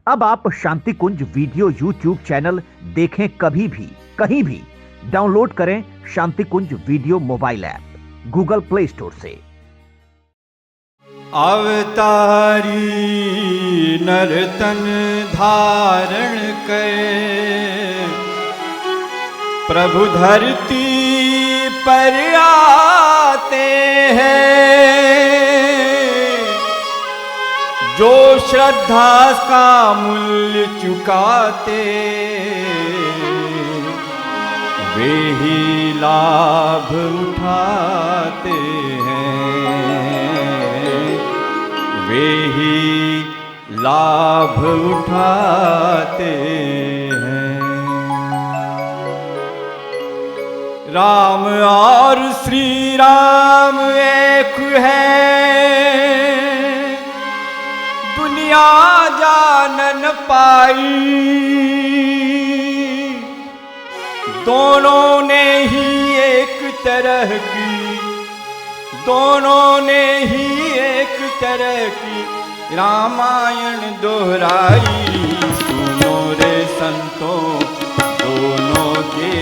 अब आप Shanti Kunj video YouTube channel देखें कभी भी कहीं भी। डाउनलोड करें Shanti Kunj video mobile app Google play store से। अवतारी नर्तन धारण कर प्रभु धरती पर आते हैं। जो श्रद्धा का मूल्य चुकाते वे ही लाभ उठाते हैं, वे ही लाभ उठाते हैं। राम और श्री राम एक है, दुनिया जान न पाई। दोनों ने ही एक तरह की, दोनों ने ही एक तरह की रामायण दोहराई। सुनो रे संतों दोनों के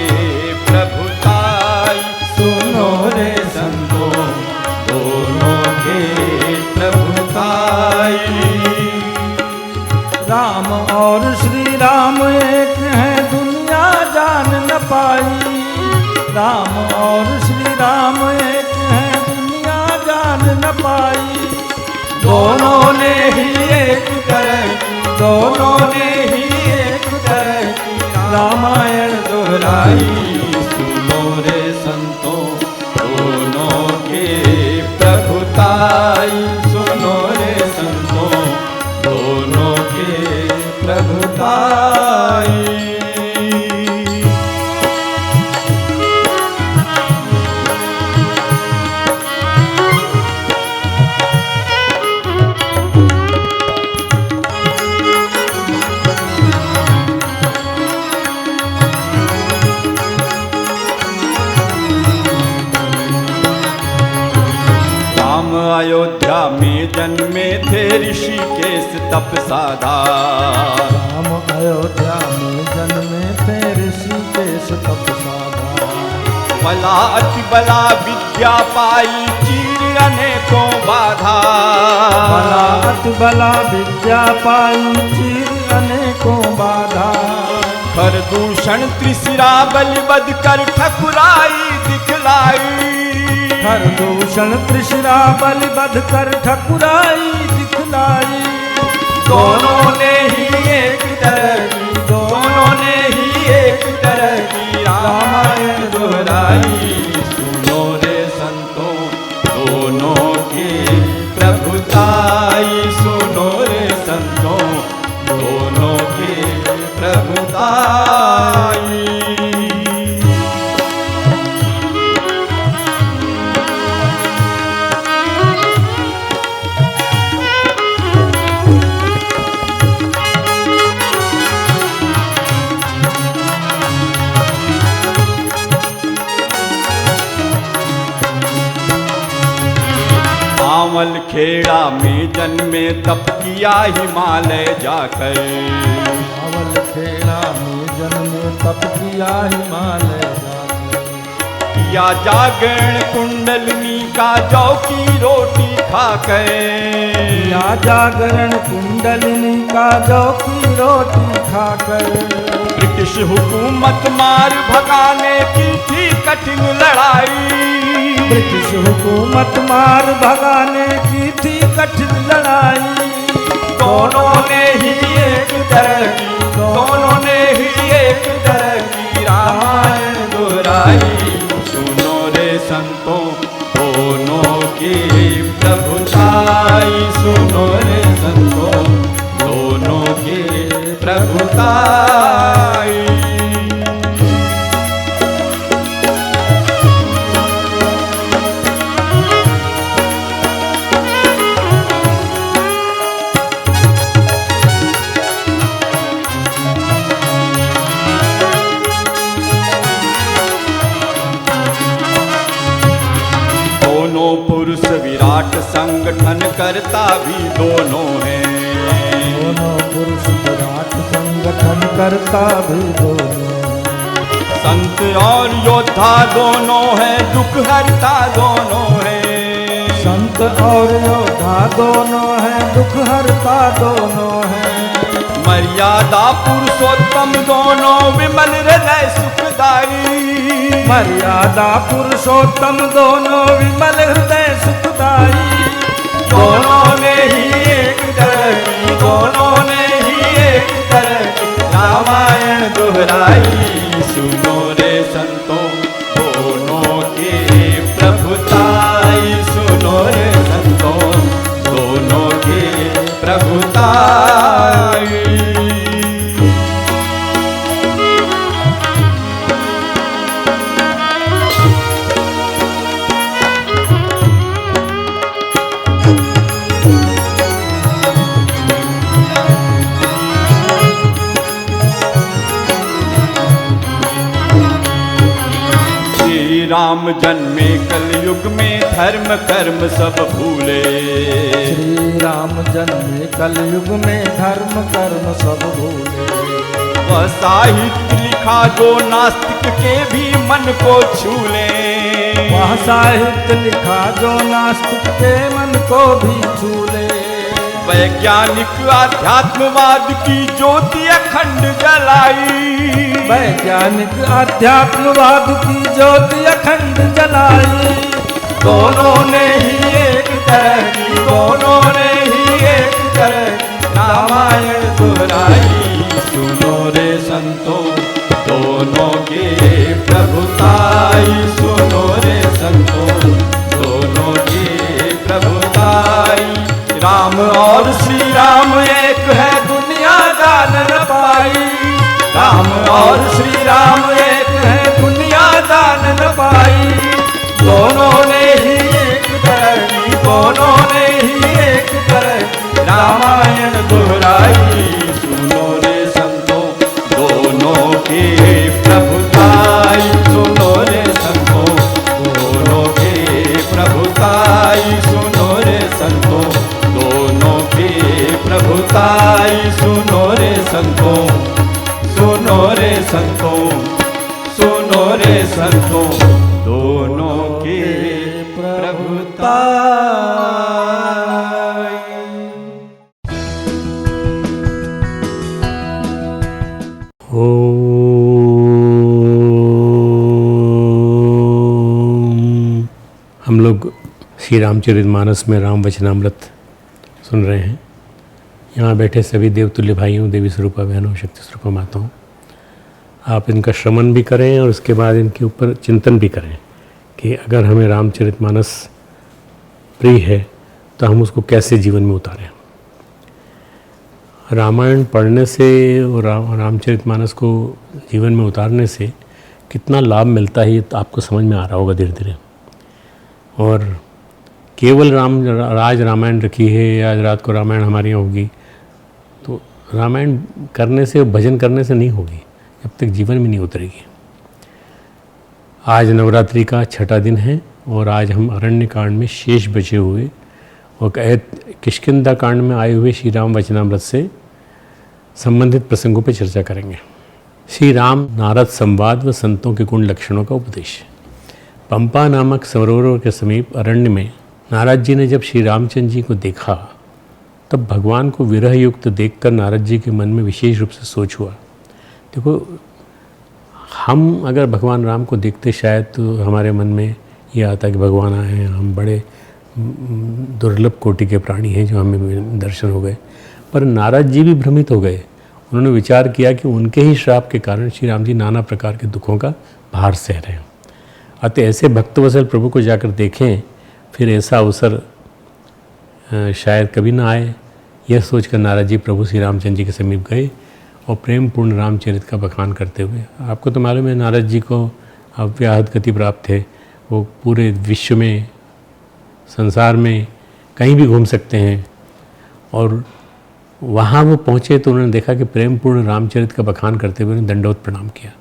प्रभुताई, सुनो रे संतों दोनों के प्रभुताई। राम और श्री राम एक हैं, दुनिया जान न पाई। राम और श्री राम एक हैं, दुनिया जान न पाई। दोनों ने ही एक तरह की, दोनों ने ही एक तरह की रामायण दोहराई। सुनो रे संतों दोनों के प्रभुताई, सुनो रे संतों दोनों के प्रभुताई। अयोध्या में जन्मे थे ऋषिकेश तपसाधा। राम अयोध्या में जन्मे थे ऋषिकेश तपसाधा। बला अति बला विद्या पाई चीर अनेकों बाधा। बला अति बला विद्या पाई चीर अनेकों बाधा। कर दूषण त्रिशिरा बलिबद कर ठकुराई दिखलाई। हर दूषण त्रिशिरा बलिबद कर ठकुराई दिखलाई। दोनों ने ही एक तरह की, दोनों ने ही एक तरह की रामायण दोहराई। सुनो रे संतों दोनों के प्रभुताई, सुनो रे संतों दोनों के प्रभुताई। अमल खेड़ा में जन्मे तप किया हिमालय जाकर। अमल खेड़ा में जन्मे तप किया हिमालय जाकर। किया जागरण कुंडलिनी का जौ की रोटी खाकर। किया जागरण कुंडलिनी का जौ की रोटी खाकर। ब्रिटिश हुकूमत मार भगाने की थी कठिन लड़ाई। ब्रिटिश हुकूमत मार भगाने की थी कठिन लड़ाई। दोनों ने ही एक तरह की, दोनों ने ही एक तरह की रामायण दोहराई। सुनो रे संतों दोनों की प्रभुताई, सुनो रे संतों दोनों की प्रभुताई। पुरुष विराट संगठन करता भी दोनों हैं। दोनों पुरुष विराट संगठन करता भी दोनों। संत और योद्धा दोनों हैं, दुख हरता दोनों हैं। संत और योद्धा दोनों हैं, दुख हरता दोनों हैं। मर्यादा पुरुषोत्तम दोनों, विमल हृदय सुखदाई। मर्यादा पुरुषोत्तम दोनों, विमल हृदय सुखदाई। दोनों ने ही एक तरह की, दोनों ने ही एक तरह की रामायण दोहराई। सुनो रे संतों, दोनों के प्रभुताई। सुनो रे संतों, दोनों के प्रभुताई। राम जन्मे कलयुग में, धर्म कर्म सब भूले। श्री राम जन्मे कलयुग में, धर्म कर्म सब भूले। वह साहित्य लिखा जो नास्तिक के भी मन को छूले। वह साहित्य लिखा जो नास्तिक के मन को भी छूले। वैज्ञानिक आध्यात्मवाद की ज्योति अखंड जलाई। वैज्ञानिक आध्यात्मवाद की ज्योति अखंड जलाई। दोनों ने ही एक तरह की, दोनों ने ही एक तरह की रामायण दोहराई। सुनो रे संतों, दोनों के प्रभुताई। सुनो रे संतों, दोनों के प्रभुताई। राम और श्री राम एक है, दुनिया जान न पाई। राम और श्री राम एक है, दुनिया जान न पाई। दोनों ने ही एक तरह की, दोनों ने ही एक तरह की रामायण दोहराई। सुनो रे संतों, दोनों के प्रभुताई। सुनो रे संतों, दोनों के प्रभुताई। सुनो रे संतों, दोनों के प्रभुताई। सुनो रे संतों, सुनो रे संतों, सुनो रे संतों, दोनों के प्रभुताई। हम लोग श्री रामचरितमानस में राम वचनामृत सुन रहे हैं। यहाँ बैठे सभी देवतुल्य भाइयों, देवी स्वरूपा बहनों, शक्ति स्वरूपा माताओं, आप इनका श्रवण भी करें और उसके बाद इनके ऊपर चिंतन भी करें कि अगर हमें रामचरितमानस प्रिय है तो हम उसको कैसे जीवन में उतारें। रामायण पढ़ने से और रामचरितमानस को जीवन में उतारने से कितना लाभ मिलता है ये तो आपको समझ में आ रहा होगा धीरे धीरे। और केवल आज रामायण रखी है, आज रात को रामायण हमारे यहाँ होगी, तो रामायण करने से, भजन करने से नहीं होगी जब तक जीवन में नहीं उतरेगी। आज नवरात्रि का 6ठा दिन है और आज हम अरण्य कांड में शेष बचे हुए और किष्किंधा कांड में आए हुए श्री राम वचनामृत से संबंधित प्रसंगों पर चर्चा करेंगे। श्री राम नारद संवाद व संतों के गुण लक्षणों का उपदेश। पंपा नामक सरोवर के समीप अरण्य में नारद जी ने जब श्री रामचंद्र जी को देखा तब भगवान को विरह युक्त देखकर नारद जी के मन में विशेष रूप से सोच हुआ। देखो, हम अगर भगवान राम को देखते शायद तो हमारे मन में ये आता कि भगवान आए हैं, हम बड़े दुर्लभ कोटि के प्राणी हैं जो हमें दर्शन हो गए। पर नारद जी भी भ्रमित हो गए। उन्होंने विचार किया कि उनके ही श्राप के कारण श्री राम जी नाना प्रकार के दुखों का भार सह रहे हैं। अतः ऐसे भक्तवत्सल प्रभु को जाकर देखें, फिर ऐसा अवसर शायद कभी ना आए। यह सोचकर नारद जी प्रभु श्री रामचंद्र जी के समीप गए और प्रेम पूर्ण रामचरित का बखान करते हुए, आपको तो मालूम है नारद जी को अव्याहत गति प्राप्त है, वो पूरे विश्व में, संसार में कहीं भी घूम सकते हैं। और वहाँ वो पहुँचे तो उन्होंने देखा कि प्रेम पूर्ण रामचरित का बखान करते हुए उन्हें दंडवत प्रणाम किया।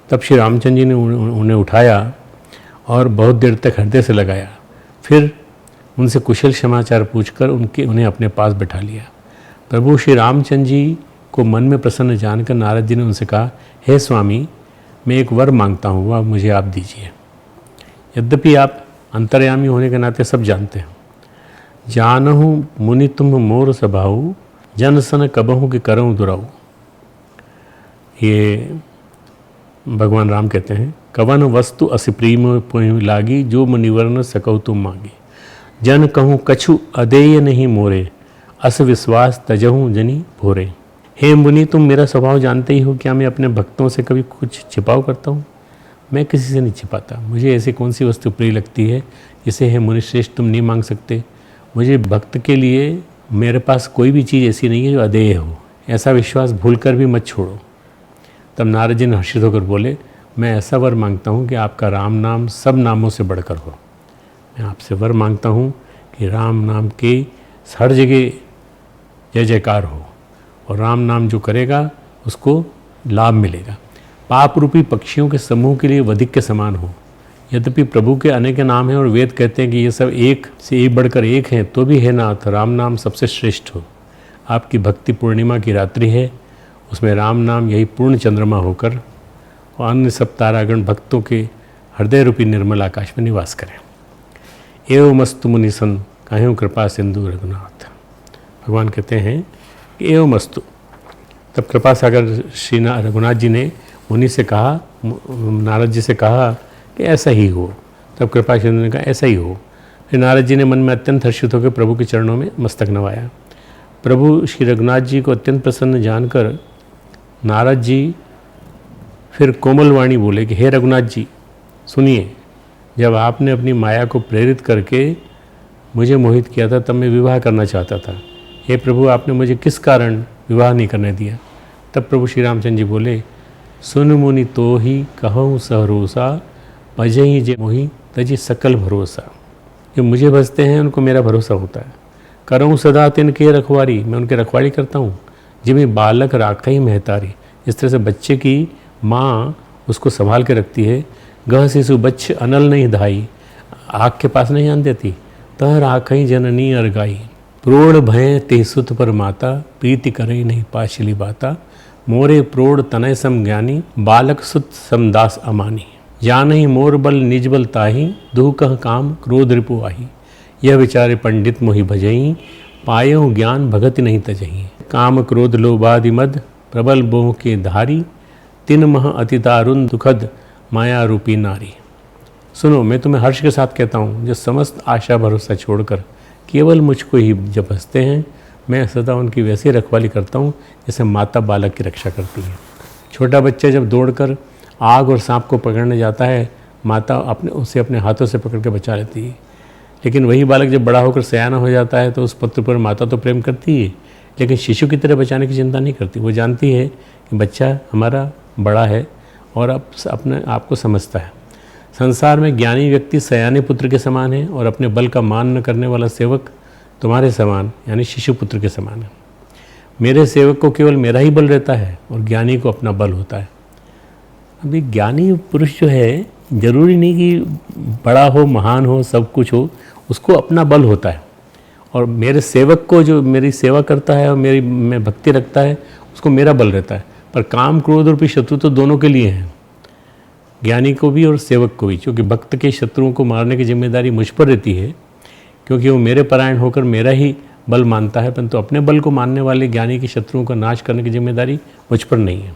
तब श्री रामचंद्र जी ने उन्हें उठाया और बहुत देर तक हृदय से लगाया। फिर उनसे कुशल समाचार पूछकर उन्हें अपने पास बैठा लिया। प्रभु श्री रामचंद्र जी को मन में प्रसन्न जानकर नारद जी ने उनसे कहा, हे स्वामी, मैं एक वर मांगता हूँ, वह मुझे आप दीजिए। यद्यपि आप अंतर्यामी होने के नाते सब जानते हैं। जानहु मुनि तुम मोर सभाऊ, जन सन कबहू के करऊँ दुराऊ। ये भगवान राम कहते हैं, कवन वस्तु अस प्रीम पोहि लागी, जो मुनिवर न सकऊ तुम मांगी। जन कहूँ कछु अदेय नहीं मोरे, अस विश्वास तजहूँ जनी भोरे। हे मुनि, तुम मेरा स्वभाव जानते ही हो, क्या मैं अपने भक्तों से कभी कुछ छिपाव करता हूँ? मैं किसी से नहीं छिपाता। मुझे ऐसी कौन सी वस्तु प्रिय लगती है जिसे हे मुनि श्रेष्ठ तुम नहीं मांग सकते। मुझे भक्त के लिए मेरे पास कोई भी चीज़ ऐसी नहीं है जो अदेय हो। ऐसा विश्वास भूलकर भी मत छोड़ो। तब नारद जी ने हर्षित होकर बोले, मैं ऐसा वर मांगता हूँ कि आपका राम नाम सब नामों से बढ़कर हो। मैं आपसे वर मांगता हूँ कि राम नाम के हर जगह जय जयकार हो, और राम नाम जो करेगा उसको लाभ मिलेगा। पाप रूपी पक्षियों के समूह के लिए वधिक के समान हो। यद्यपि प्रभु के अनेक नाम हैं और वेद कहते हैं कि ये सब एक से एक बढ़कर एक हैं, तो भी है नाथ, राम नाम सबसे श्रेष्ठ हो। आपकी भक्ति पूर्णिमा की रात्रि है, उसमें राम नाम यही पूर्ण चंद्रमा होकर और अन्य सब तारागण भक्तों के हृदय रूपी निर्मल आकाश में निवास करें। एवं मस्तु मुनि सन काह्यों कृपा सिंधु रघुनाथ। भगवान कहते हैं कि एवं मस्तु। तब कृपा सागर श्री रघुनाथ जी ने मुनि से कहा, नारद जी से कहा कि ऐसा ही हो। तब कृपा सिंधु ने कहा ऐसा ही हो। फिर नारद जी ने मन में अत्यंत हर्षित होकर प्रभु के चरणों में मस्तक नवाया। प्रभु श्री रघुनाथ जी को अत्यंत प्रसन्न जानकर नारद जी फिर कोमल वाणी बोले कि हे रघुनाथ जी, सुनिए, जब आपने अपनी माया को प्रेरित करके मुझे मोहित किया था तब मैं विवाह करना चाहता था। हे प्रभु, आपने मुझे किस कारण विवाह नहीं करने दिया? तब प्रभु श्री रामचंद्र जी बोले, सुन मुनि तो ही कहूँ सहरोसा, भजही जे मोही तजी सकल भरोसा। जो मुझे भजते हैं उनको मेरा भरोसा होता है। करऊँ सदा तिनके रखवारी, मैं उनके रखवारी करता हूँ। जिम्मे बालक राखई महतारी, इस तरह से बच्चे की माँ उसको संभाल के रखती है। गह शिशु बच्चे अनल नहीं धाई, आँख के पास नहीं आन देती। तह राखई जननी अरगाई, प्रोढ़ भय ते सुत पर माता, प्रीति करई नहीं पाशली बाता। मोरे प्रोढ़ तनय सम ज्ञानी, बालक सुत समदास अमानी। जानहि मोर बल निज बल ताही, दुह कह काम क्रोध रिपु आही। यह विचारे पंडित मोहि भजई, पायो ज्ञान भगति नहीं तजही। काम क्रोध लोभादि मद, प्रबल बोह के धारी। तिन मह अति दारुण दुखद, माया रूपी नारी। सुनो, मैं तुम्हें हर्ष के साथ कहता हूँ, जो समस्त आशा भरोसा छोड़कर केवल मुझको ही जब हंसते हैं, मैं सदा उनकी वैसी रखवाली करता हूँ जैसे माता बालक की रक्षा करती है। छोटा बच्चा जब दौड़कर आग और सांप को पकड़ने जाता है, माता उसे अपने हाथों से पकड़ के बचा लेती है। लेकिन वही बालक जब बड़ा होकर सयाना हो जाता है तो उस पुत्र पर माता तो प्रेम करती है, लेकिन शिशु की तरह बचाने की चिंता नहीं करती। वो जानती है कि बच्चा हमारा बड़ा है और अब अपने आप को समझता है। संसार में ज्ञानी व्यक्ति सयाने पुत्र के समान है और अपने बल का मान न करने वाला सेवक तुम्हारे समान यानी शिशु पुत्र के समान है। मेरे सेवक को केवल मेरा ही बल रहता है और ज्ञानी को अपना बल होता है। अभी ज्ञानी पुरुष जो है, जरूरी नहीं कि बड़ा हो, महान हो, सब कुछ हो, उसको अपना बल होता है। और मेरे सेवक को जो मेरी सेवा करता है और मेरी में भक्ति रखता है, उसको मेरा बल रहता है। पर काम क्रोध रूपी शत्रु तो दोनों के लिए हैं, ज्ञानी को भी और सेवक को भी। क्योंकि भक्त के शत्रुओं को मारने की जिम्मेदारी मुझ पर रहती है, क्योंकि वो मेरे परायण होकर मेरा ही बल मानता है। परंतु अपने बल को मानने वाले ज्ञानी के शत्रुओं का नाश करने की जिम्मेदारी मुझ पर नहीं है।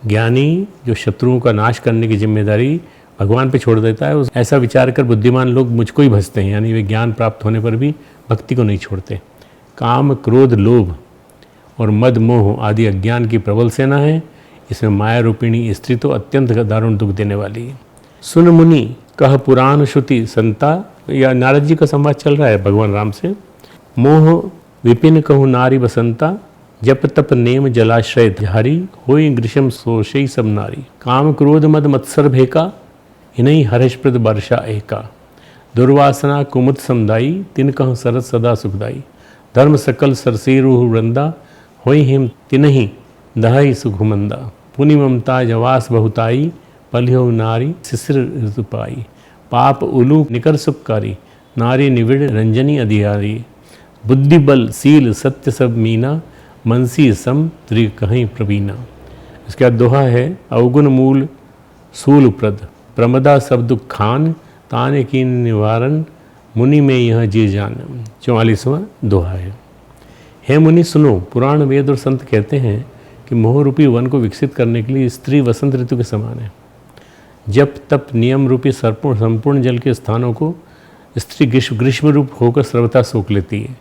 ज्ञानी जो शत्रुओं का नाश करने की जिम्मेदारी भगवान पे छोड़ देता है। ऐसा विचार कर बुद्धिमान लोग मुझको ही भजते हैं, यानी वे ज्ञान प्राप्त होने पर भी भक्ति को नहीं छोड़ते। काम क्रोध लोभ और मद मोह आदि अज्ञान की प्रबल सेना है। इसमें माया रूपिणी स्त्री तो अत्यंत दारुण दुख देने वाली है। सुन मुनि कह पुराण श्रुति संता, या नारद जी का संवाद चल रहा है भगवान राम से। मोह विपिन कहूँ नारी बसंता, जप तप नेम जलाश्रय धारी। होई ग्रीष्म सोशई सब नारी, काम क्रोध मद मत्सर भेका। इन्हीं हर्षप्रद वर्षा एका, दुर्वासना कुमुद समदाई। तिन कह सरद सदा सुखदाई, धर्म सकल सरसीरुह वृंदा। होई हिम तिनहि दहई सुघुमंदा। पुनि ममता जवास बहुताई, पलियो नारी शिशिर ऋतु पाई। पाप उलू निकर सुखकारी, नारी निविड़ रंजनी अधिकारी। बुद्धि बल सील सत्य सब मीना, मनसी सम त्रि कहीं प्रवीणा। इसके बाद दोहा है, अवगुण मूल सूल प्रद, प्रमदा सब दुख खान, ताने की निवारण, मुनि में यह जी जान। 44वां दोहा है। हे मुनि सुनो, पुराण वेद और संत कहते हैं कि मोह रूपी वन को विकसित करने के लिए स्त्री वसंत ऋतु के समान है। जब तप नियम रूपी संपूर्ण जल के स्थानों को स्त्री ग्रीष्म रूप होकर सर्वथा सोख लेती है।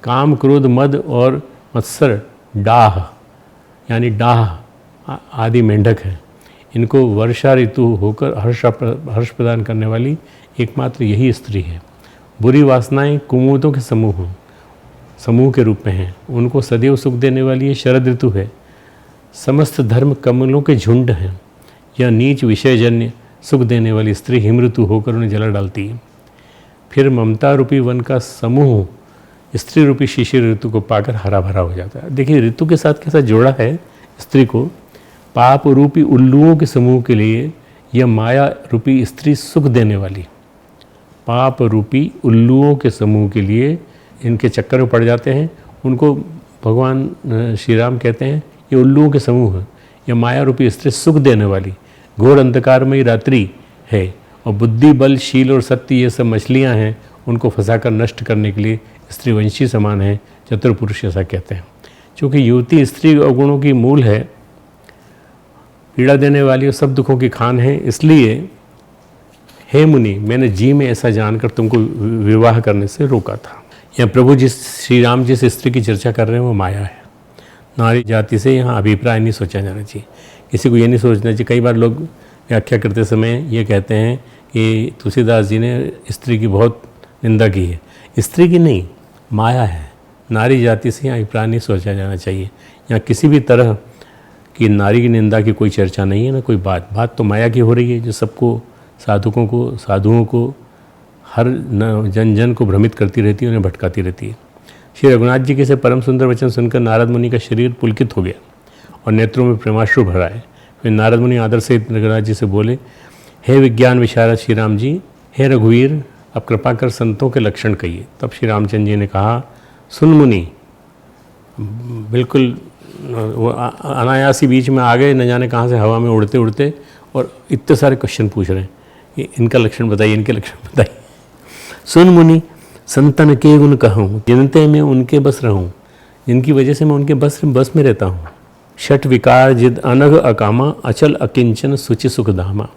काम क्रोध मद और मत्सर डाह यानी डाह आदि मेंढक हैं। इनको वर्षा ऋतु होकर हर्ष प्रदान करने वाली एकमात्र यही स्त्री है। बुरी वासनाएं कुमुदों के समूह के रूप में हैं। उनको सदैव सुख देने वाली ये शरद ऋतु है। समस्त धर्म कमलों के झुंड हैं। यह नीच विषयजन्य सुख देने वाली स्त्री हिम ऋतु होकर उन्हें जला डालती है। फिर ममता रूपी वन का समूह स्त्री रूपी शिशिर ऋतु को पाकर हरा भरा हो जाता है। देखिए ऋतु के साथ कैसा जोड़ा है स्त्री को। पाप रूपी उल्लुओं के समूह के लिए यह माया रूपी स्त्री सुख देने वाली, पाप रूपी उल्लुओं के समूह के लिए इनके चक्कर में पड़ जाते हैं। उनको भगवान श्री राम कहते हैं ये उल्लुओं के समूह है। यह माया रूपी स्त्री सुख देने वाली घोर अंधकारमयी रात्रि है। और बुद्धि बल शील और सत्य ये सब मछलियाँ हैं, उनको फंसाकर नष्ट करने के लिए स्त्रीवंशी समान है। चतुर्पुरुष ऐसा कहते हैं। चूँकि युवती स्त्री अवगुणों की मूल है, पीड़ा देने वाली और सब दुखों की खान है, इसलिए हे मुनि मैंने जी में ऐसा जानकर तुमको विवाह करने से रोका था। यहाँ प्रभु जिस श्री राम जिस स्त्री की चर्चा कर रहे हैं वो माया है। नारी जाति से यहाँ अभिप्राय नहीं सोचा जाना चाहिए। किसी को ये नहीं सोचना चाहिए। कई बार लोग व्याख्या करते समय ये कहते हैं कि तुलसीदास जी ने स्त्री की बहुत निंदा की है। स्त्री की नहीं, माया है। नारी जाति से यहाँ अभिप्राय नहीं सोचा जाना चाहिए। यहाँ किसी भी तरह की नारी की निंदा की कोई चर्चा नहीं है, ना कोई बात तो माया की हो रही है, जो सबको साधुओं को हर जन जन को भ्रमित करती रहती है, उन्हें भटकाती रहती है। श्री रघुनाथ जी के से परम सुंदर वचन सुनकर नारद मुनि का शरीर पुलकित हो गया और नेत्रों में प्रेमाश्रु भर आए। फिर नारद मुनि आदर से रघुनाथ जी से बोले, हे विज्ञान विशारद श्री राम जी, हे रघुवीर, अब कृपा कर संतों के लक्षण कहिए। तब श्री रामचंद्र जी ने कहा, सुन मुनि, बिल्कुल वो अनायासी बीच में आ गए, न जाने कहाँ से हवा में उड़ते उड़ते, और इतने सारे क्वेश्चन पूछ रहे हैं कि इनका लक्षण बताइए, इनके लक्षण बताइए। सुन मुनि, संतन के गुण कहूँ, जिनते मैं उनके बस रहूँ, जिनकी वजह से मैं उनके बस में रहता हूँ। षट विकार जिद अनघ अकामा, अचल अकिंचन सुचि सुख धामा।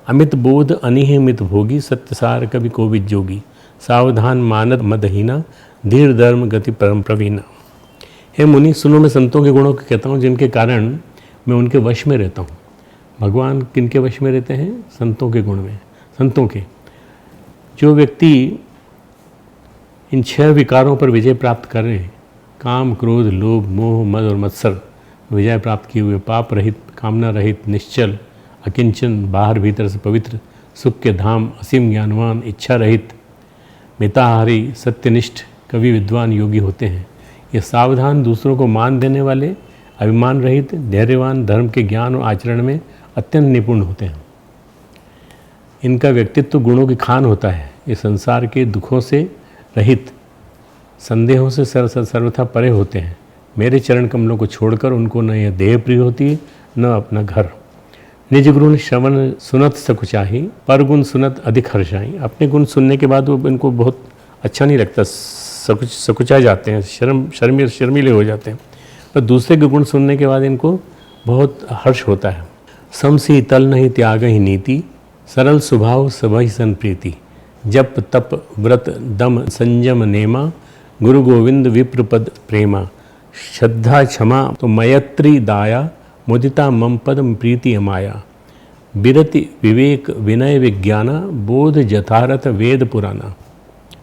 अमित बोध अनिह मित भोगी, सत्यसार कवि कोविद जोगी। सावधान मानद मदहीना, धीर धर्म गति परम प्रवीणा। हे मुनि सुनो, मैं संतों के गुणों को कहता हूँ जिनके कारण मैं उनके वश में रहता हूँ। भगवान किनके वश में रहते हैं? संतों के गुण में। संतों के जो व्यक्ति इन 6 विकारों पर विजय प्राप्त कर रहे हैं, काम क्रोध लोभ मोह मद और मत्सर, विजय प्राप्त किए हुए, पाप रहित कामना रहित निश्चल अकिंचन बाहर भीतर से पवित्र, सुख के धाम असीम ज्ञानवान, इच्छा रहित मिताहारी सत्यनिष्ठ कवि विद्वान योगी होते हैं। ये सावधान, दूसरों को मान देने वाले, अभिमान रहित, धैर्यवान, धर्म के ज्ञान और आचरण में अत्यंत निपुण होते हैं। इनका व्यक्तित्व गुणों की खान होता है। ये संसार के दुखों से रहित, संदेहों से सर्वथा परे होते हैं। मेरे चरण कमलों को छोड़कर उनको न यह देह प्रिय होती है, न अपना घर। निज गुण श्रवण सुनत सकुचाही, पर गुण सुनत अधिक हर्षाई। अपने गुण सुनने के बाद वो इनको बहुत अच्छा नहीं लगता, सकुचा जाते हैं, शर्मीले हो जाते हैं। पर दूसरे के गुण सुनने के बाद इनको बहुत हर्ष होता है। समसी तल नहीं त्याग ही नीति, सरल स्वभाव सभई सन प्रीति। जप तप व्रत दम संयम नेमा, गुरु गोविंद विप्रपद प्रेमा। श्रद्धा क्षमा तो मयत्री दाया, मुदिता मम पदम प्रीति अमाया। बिरति विवेक विनय विज्ञाना, बोध जथारथ वेद पुराना।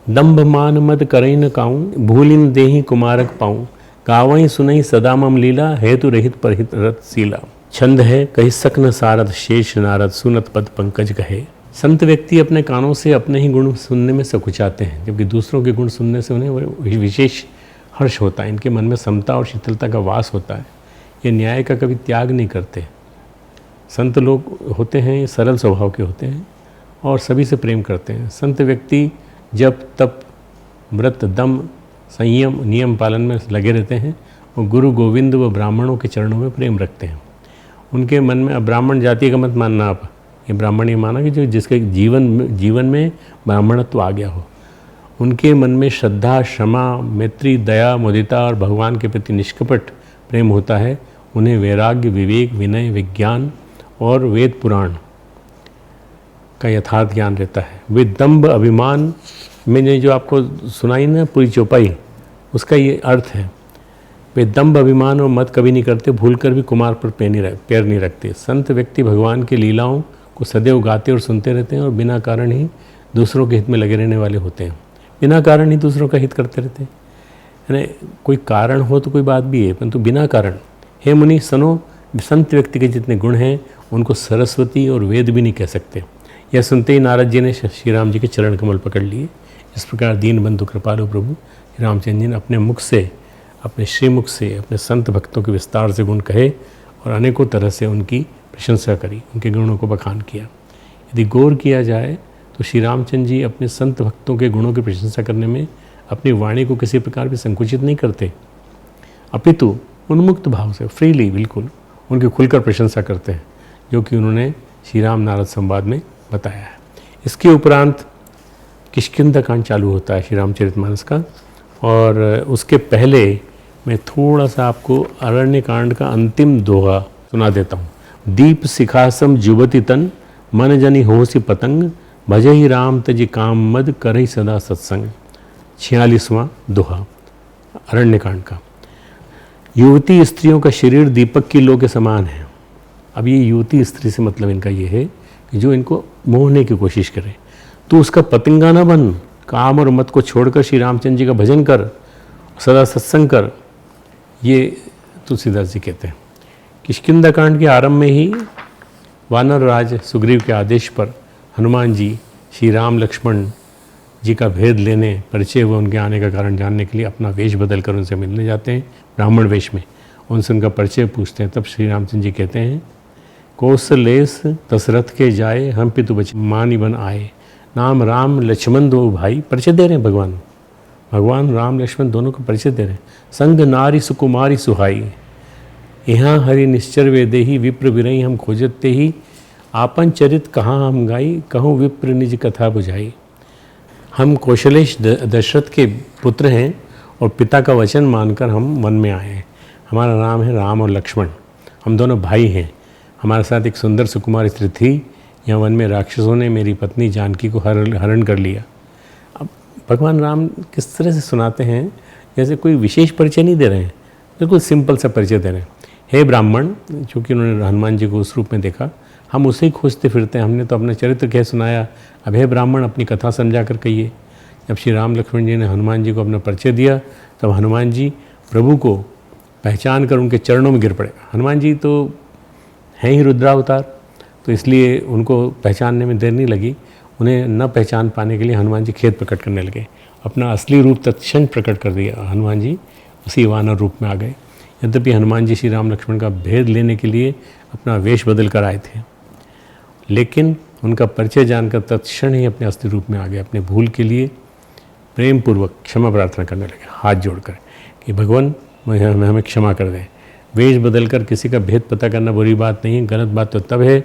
दंभ मान मद करई न काऊं, भूलिन देहि कुमारक पाऊं। गावई सुनई सदा मम लीला, हेतु रहित परहित रत सीला। छंद है कही सकन सारद शेष नारद, सुनत पद पंकज कहे। संत व्यक्ति अपने कानों से अपने ही गुण सुनने में सकुचाते हैं, जबकि दूसरों के गुण सुनने से उन्हें विशेष हर्ष होता है। इनके मन में समता और शीतलता का वास होता है। ये न्याय का कभी त्याग नहीं करते। संत लोग होते हैं सरल स्वभाव के होते हैं और सभी से प्रेम करते हैं। संत व्यक्ति जप तप व्रत दम संयम नियम पालन में लगे रहते हैं, वो गुरु गोविंद व ब्राह्मणों के चरणों में प्रेम रखते हैं। उनके मन में, अब ब्राह्मण जाति का मत मानना आप, ये ब्राह्मण ये माना कि जो जिसके जीवन में ब्राह्मणत्व आ गया हो। उनके मन में श्रद्धा, क्षमा, मैत्री, दया, मुदिता और भगवान के प्रति निष्कपट प्रेम होता है। उन्हें वैराग्य, विवेक, विनय, विज्ञान और वेद पुराण का यथार्थ ज्ञान रहता है। वे दंभ, अभिमान, मैंने जो आपको सुनाई ना पूरी चौपाई, उसका ये अर्थ है। वे दंभ, अभिमान और मत कभी नहीं करते, भूलकर भी कुमार पर पैर नहीं रखते। संत व्यक्ति भगवान की लीलाओं को सदैव गाते और सुनते रहते हैं और बिना कारण ही दूसरों के हित में लगे रहने वाले होते हैं। बिना कारण ही दूसरों का हित करते रहते हैं, यानी कोई कारण हो तो कोई बात भी है, परंतु बिना कारण। हे मुनि सनो, संत व्यक्ति के जितने गुण हैं उनको सरस्वती और वेद भी नहीं कह सकते। यह सुनते ही नारद जी ने श्री राम जी के चरण कमल पकड़ लिए। इस प्रकार दीन बंधु कृपालु प्रभु रामचंद्र जी ने अपने मुख से, अपने श्रीमुख से अपने संत भक्तों के विस्तार से गुण कहे और अनेकों तरह से उनकी प्रशंसा करी, उनके गुणों को बखान किया। यदि गौर किया जाए तो श्री रामचंद्र जी अपने संत भक्तों के गुणों की प्रशंसा करने में अपनी वाणी को किसी प्रकार भी संकुचित नहीं करते, अपितु उन्मुक्त भाव से फ्रीली बिल्कुल उनकी खुलकर प्रशंसा करते हैं, जो कि उन्होंने श्री राम नारद संवाद में बताया है। इसके उपरांत किष्किंधा कांड चालू होता है श्री रामचरितमानस का, और उसके पहले मैं थोड़ा सा आपको अरण्य कांड का अंतिम दोहा सुना देता हूँ। दीप शिखासम जुबति तन, मन जनि होसी पतंग, भजहि राम तजि काम मद, करहि सदा सत्संग। 46वां दोहा अरण्य कांड का। युवती स्त्रियों का शरीर दीपक की लो के समान है। अब ये युवती स्त्री से मतलब इनका ये है कि जो इनको मोहने की कोशिश करे, तो उसका पतंगा ना बन, काम और मत को छोड़कर श्री रामचंद्र जी का भजन कर, सदा सत्संग कर, ये तुलसीदास जी कहते हैं। किष्किंधा कांड के आरंभ में ही वानर राज सुग्रीव के आदेश पर हनुमान जी श्री राम लक्ष्मण जी का भेद लेने, परिचय व उनके आने का कारण जानने के लिए अपना वेश बदल कर उनसे मिलने जाते हैं ब्राह्मण वेश में। उनसे उनका परिचय पूछते हैं। तब श्री रामचंद्र जी कहते हैं, कौशलेश दशरथ के जाए, हम पितु बच मानी बन आए, नाम राम लक्ष्मण दो भाई। परिचय दे रहे हैं भगवान राम लक्ष्मण दोनों को परिचय दे रहे हैं। संग नारी सुकुमारी सुहाई, यहाँ हरि निश्चर वे देही, विप्र विरही हम खोजते ही, आपन चरित कहाँ हम गाई, कहूँ विप्र निज कथा बुझाई। हम कौशलेश दशरथ के पुत्र हैं और पिता का वचन मानकर हम वन में आए हैं। हमारा नाम है राम और लक्ष्मण, हम दोनों भाई हैं। हमारे साथ एक सुंदर सुकुमार स्त्री थी। यहाँ वन में राक्षसों ने मेरी पत्नी जानकी को हरण कर लिया। अब भगवान राम किस तरह से सुनाते हैं, जैसे कोई विशेष परिचय नहीं दे रहे हैं, बिल्कुल सिंपल सा परिचय दे रहे हैं। हे ब्राह्मण, चूँकि उन्होंने हनुमान जी को उस रूप में देखा, हम उसे ही खोजते फिरते हैं, हमने तो अपना चरित्र कह सुनाया, अब हे ब्राह्मण अपनी कथा समझा कर कहिए। जब श्री राम लक्ष्मण जी ने हनुमान जी को अपना परिचय दिया, तब हनुमान जी प्रभु को पहचान कर उनके चरणों में गिर पड़े। हनुमान जी तो हैं ही रुद्रावतार, तो इसलिए उनको पहचानने में देर नहीं लगी। उन्हें न पहचान पाने के लिए हनुमान जी खेद प्रकट करने लगे, अपना असली रूप तत्क्षण प्रकट कर दिया। हनुमान जी उसी वानर रूप में आ गए। यद्यपि हनुमान जी श्री राम लक्ष्मण का भेद लेने के लिए अपना वेश बदल कर आए थे, लेकिन उनका परिचय जानकर तत्क्षण ही अपने असली रूप में आ गए। अपने भूल के लिए प्रेम पूर्वक क्षमा प्रार्थना करने लगे, हाथ जोड़कर कि भगवान हमें क्षमा कर दें। वेश बदलकर किसी का भेद पता करना बुरी बात नहीं है, गलत बात तो तब है